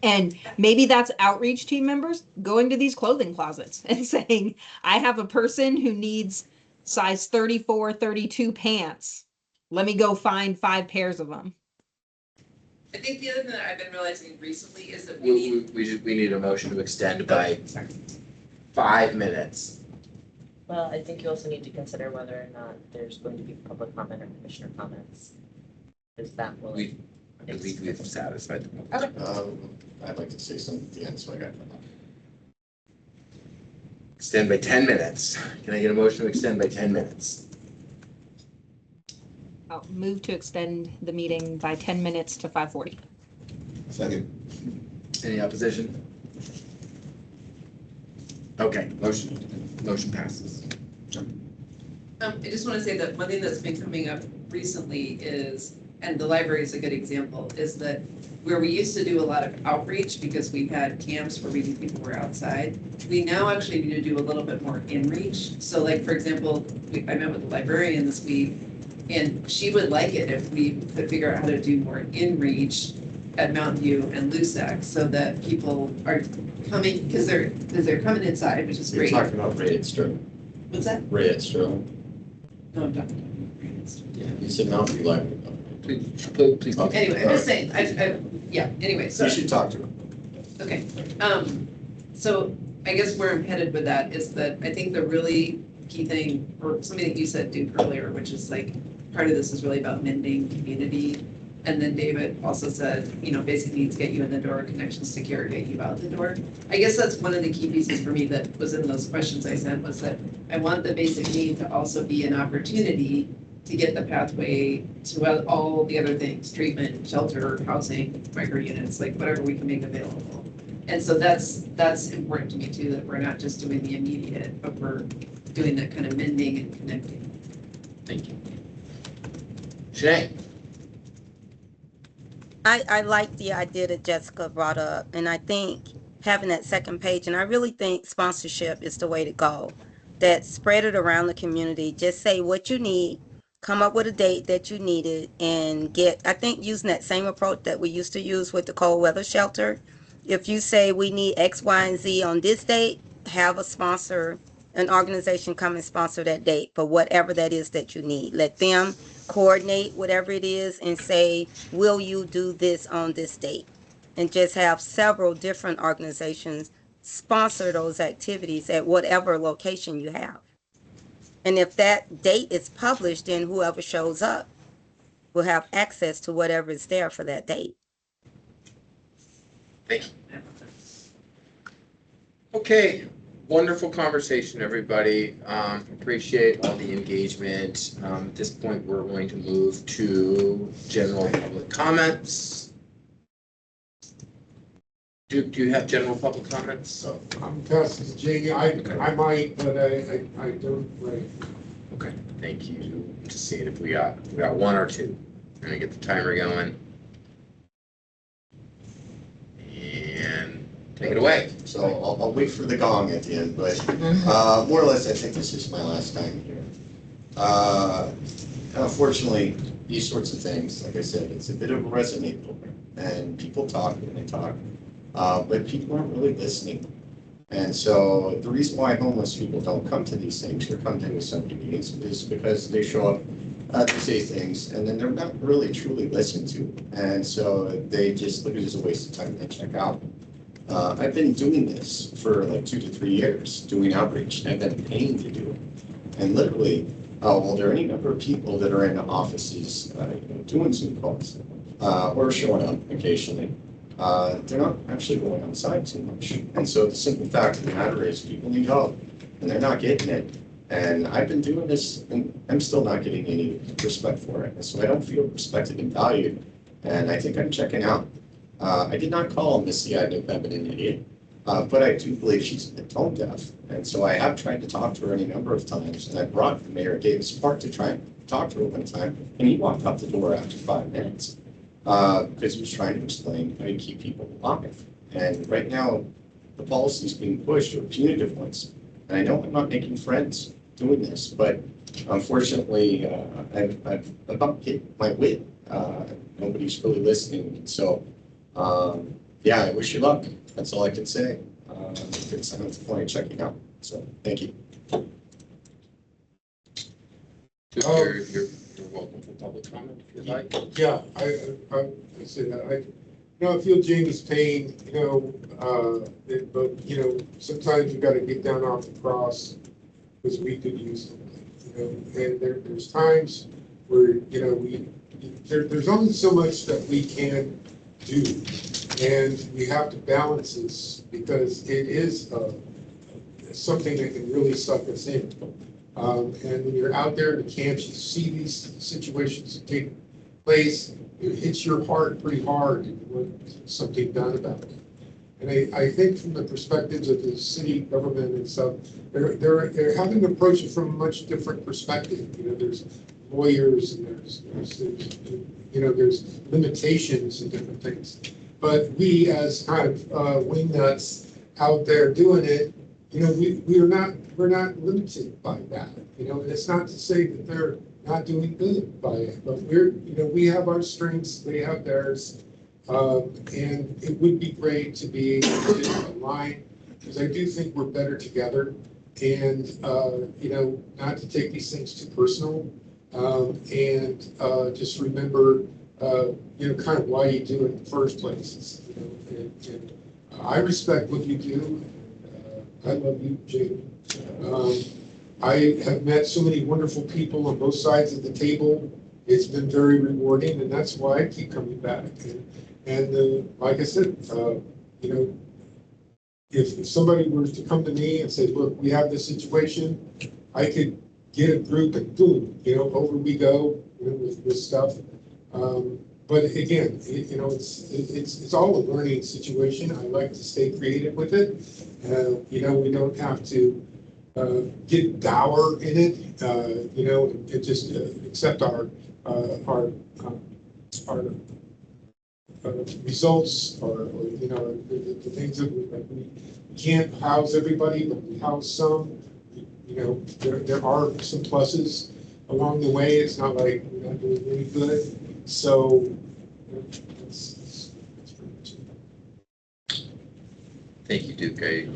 And maybe that's outreach team members going to these clothing closets and saying, I have a person who needs size 34, 32 pants. Let me go find 5 pairs of them. I think the other thing that I've been realizing recently is that we need. We need a motion to extend by 5 minutes. Well, I think you also need to consider whether or not there's going to be public comment or commissioner comments. Is that will? I believe we've satisfied the Okay. I'd like to say something at the end, so I got to. Extend by 10 minutes. Can I get a motion to extend by 10 minutes? I'll move to extend the meeting by 10 minutes to 5:40. Second. Any opposition? Okay, motion passes. I just want to say that one thing that's been coming up recently is, and the library is a good example, is that where we used to do a lot of outreach because we had camps where we knew people were outside, we now actually need to do a little bit more in-reach. So like, for example, I met with the librarian this week, and she would like it if we could figure out how to do more in-reach at Mountain View and Lusac so that people are coming, because they're coming inside, which is You're great. talking about Ray at Sterling. What's that? Ray at Sterling. No, I'm talking. Yeah, you said Mountain View Library. Please. Anyway, I'm just saying, yeah, anyway, so. You should talk to her. Okay, so I guess where I'm headed with that is that I think the really key thing, or something that you said, Duke, earlier, which is like, part of this is really about mending community. And then David also said, basic needs get you in the door, connections to care get you out the door. I guess that's one of the key pieces for me that was in those questions I sent, was that I want the basic need to also be an opportunity to get the pathway to all the other things, treatment, shelter, housing, micro units, like whatever we can make available. And so that's important to me too, that we're not just doing the immediate, but we're doing that kind of mending and connecting. Thank you. Shanae? I like the idea that Jessica brought up, and I think having that second page, and I really think sponsorship is the way to go. That spread it around the community, just say what you need, come up with a date that you need it, and I think using that same approach that we used to use with the cold weather shelter. If you say we need X, Y, and Z on this date, have a sponsor, an organization come and sponsor that date for whatever that is that you need. Let them coordinate whatever it is and say, will you do this on this date? And just have several different organizations sponsor those activities at whatever location you have. And if that date is published, then whoever shows up will have access to whatever is there for that date. Thank you. Okay, wonderful conversation, everybody. Appreciate all the engagement. At this point, we're going to move to general public comments. Duke, do you have general public comments? So I'm passing Jamie. I might, but I don't. Right. Okay, thank you. Just seeing if we got one or two. We're gonna get the timer going. And take it away. So I'll wait for the gong at the end, but more or less, I think this is my last time here. Unfortunately, these sorts of things, like I said, it's a bit of a resume builder, and people talk and they talk, but people aren't really listening. And so the reason why homeless people don't come to these things or come to assembly meetings is because they show up, they say things, and then they're not really truly listened to. And so they just look at it as a waste of time and they check out. I've been doing this for like 2 to 3 years, doing outreach. I've been paying to do it. And literally, well, there are any number of people that are in offices doing Zoom calls or showing up occasionally. They're not actually going outside too much. And so the simple fact of the matter is people need help and they're not getting it. And I've been doing this and I'm still not getting any respect for it. And so I don't feel respected and valued. And I think I'm checking out. I did not call Missy Adnuk an idiot, but I do believe she's tone deaf. And so I have tried to talk to her any number of times. And I brought Mayor Davis Park to try and talk to her one time. And he walked out the door after 5 minutes. Because he was trying to explain how to keep people alive. And right now, the policies being pushed are punitive ones. And I know I'm not making friends doing this, but unfortunately, I've about hit my wit. Nobody's really listening. And so, yeah, I wish you luck. That's all I can say. It's not the point of checking out. So, thank you. You're welcome for public comment if you'd like. Yeah, I say that, I feel Jamie's pain, but, sometimes you gotta get down off the cross, because we could use them, and there's times where, there's only so much that we can do, and we have to balance this, because it is, something that can really suck us in. And when you're out there in the camps, you see these situations that take place, it hits your heart pretty hard, and you want something done about it. And I think from the perspectives of the city government and stuff, they're having to approach it from a much different perspective. There's lawyers and there's limitations and different things. But we as kind of wingnuts out there doing it, we're not limited by that. And it's not to say that they're not doing good by it, but we have our strengths, they have theirs. And it would be great to be able to align, because I do think we're better together, and not to take these things too personal, and just remember kind of why you do it in the first place. And I respect what you do. I love you, Jamie. I have met so many wonderful people on both sides of the table. It's been very rewarding, and that's why I keep coming back. And like I said, if somebody were to come to me and say, look, we have this situation, I could get a group and boom, over we go with stuff. But again, it's all a learning situation. I like to stay creative with it. We don't have to get dour in it, and just accept our results, or the things that we can't house everybody, but we house some. There are some pluses along the way. It's not like we're not doing any good. So that's pretty much it. Thank you, Duke. I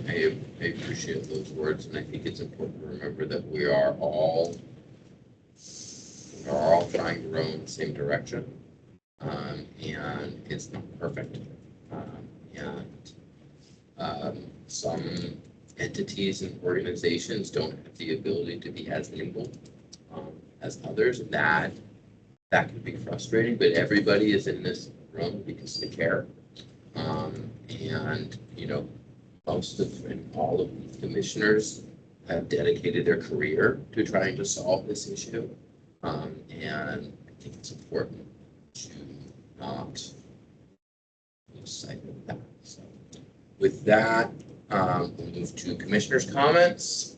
appreciate those words, and I think it's important to remember that we are all trying to row in the same direction, and it's not perfect. Some entities and organizations don't have the ability to be as nimble as others. That can be frustrating, but everybody is in this room because they care. And most of and all of these commissioners have dedicated their career to trying to solve this issue. And I think it's important to not lose sight of that. So with that, we'll move to commissioners' comments.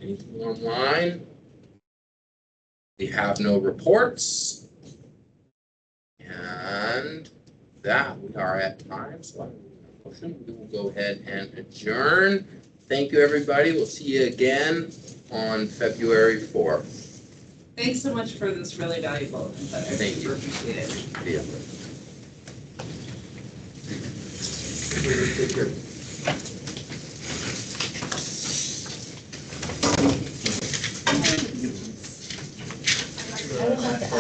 Anything online? We have no reports. And that we are at time, so we will go ahead and adjourn. Thank you, everybody. We'll see you again on February 4th. Thanks so much for this really valuable input. Thank you. Appreciate it. Yeah. Take care.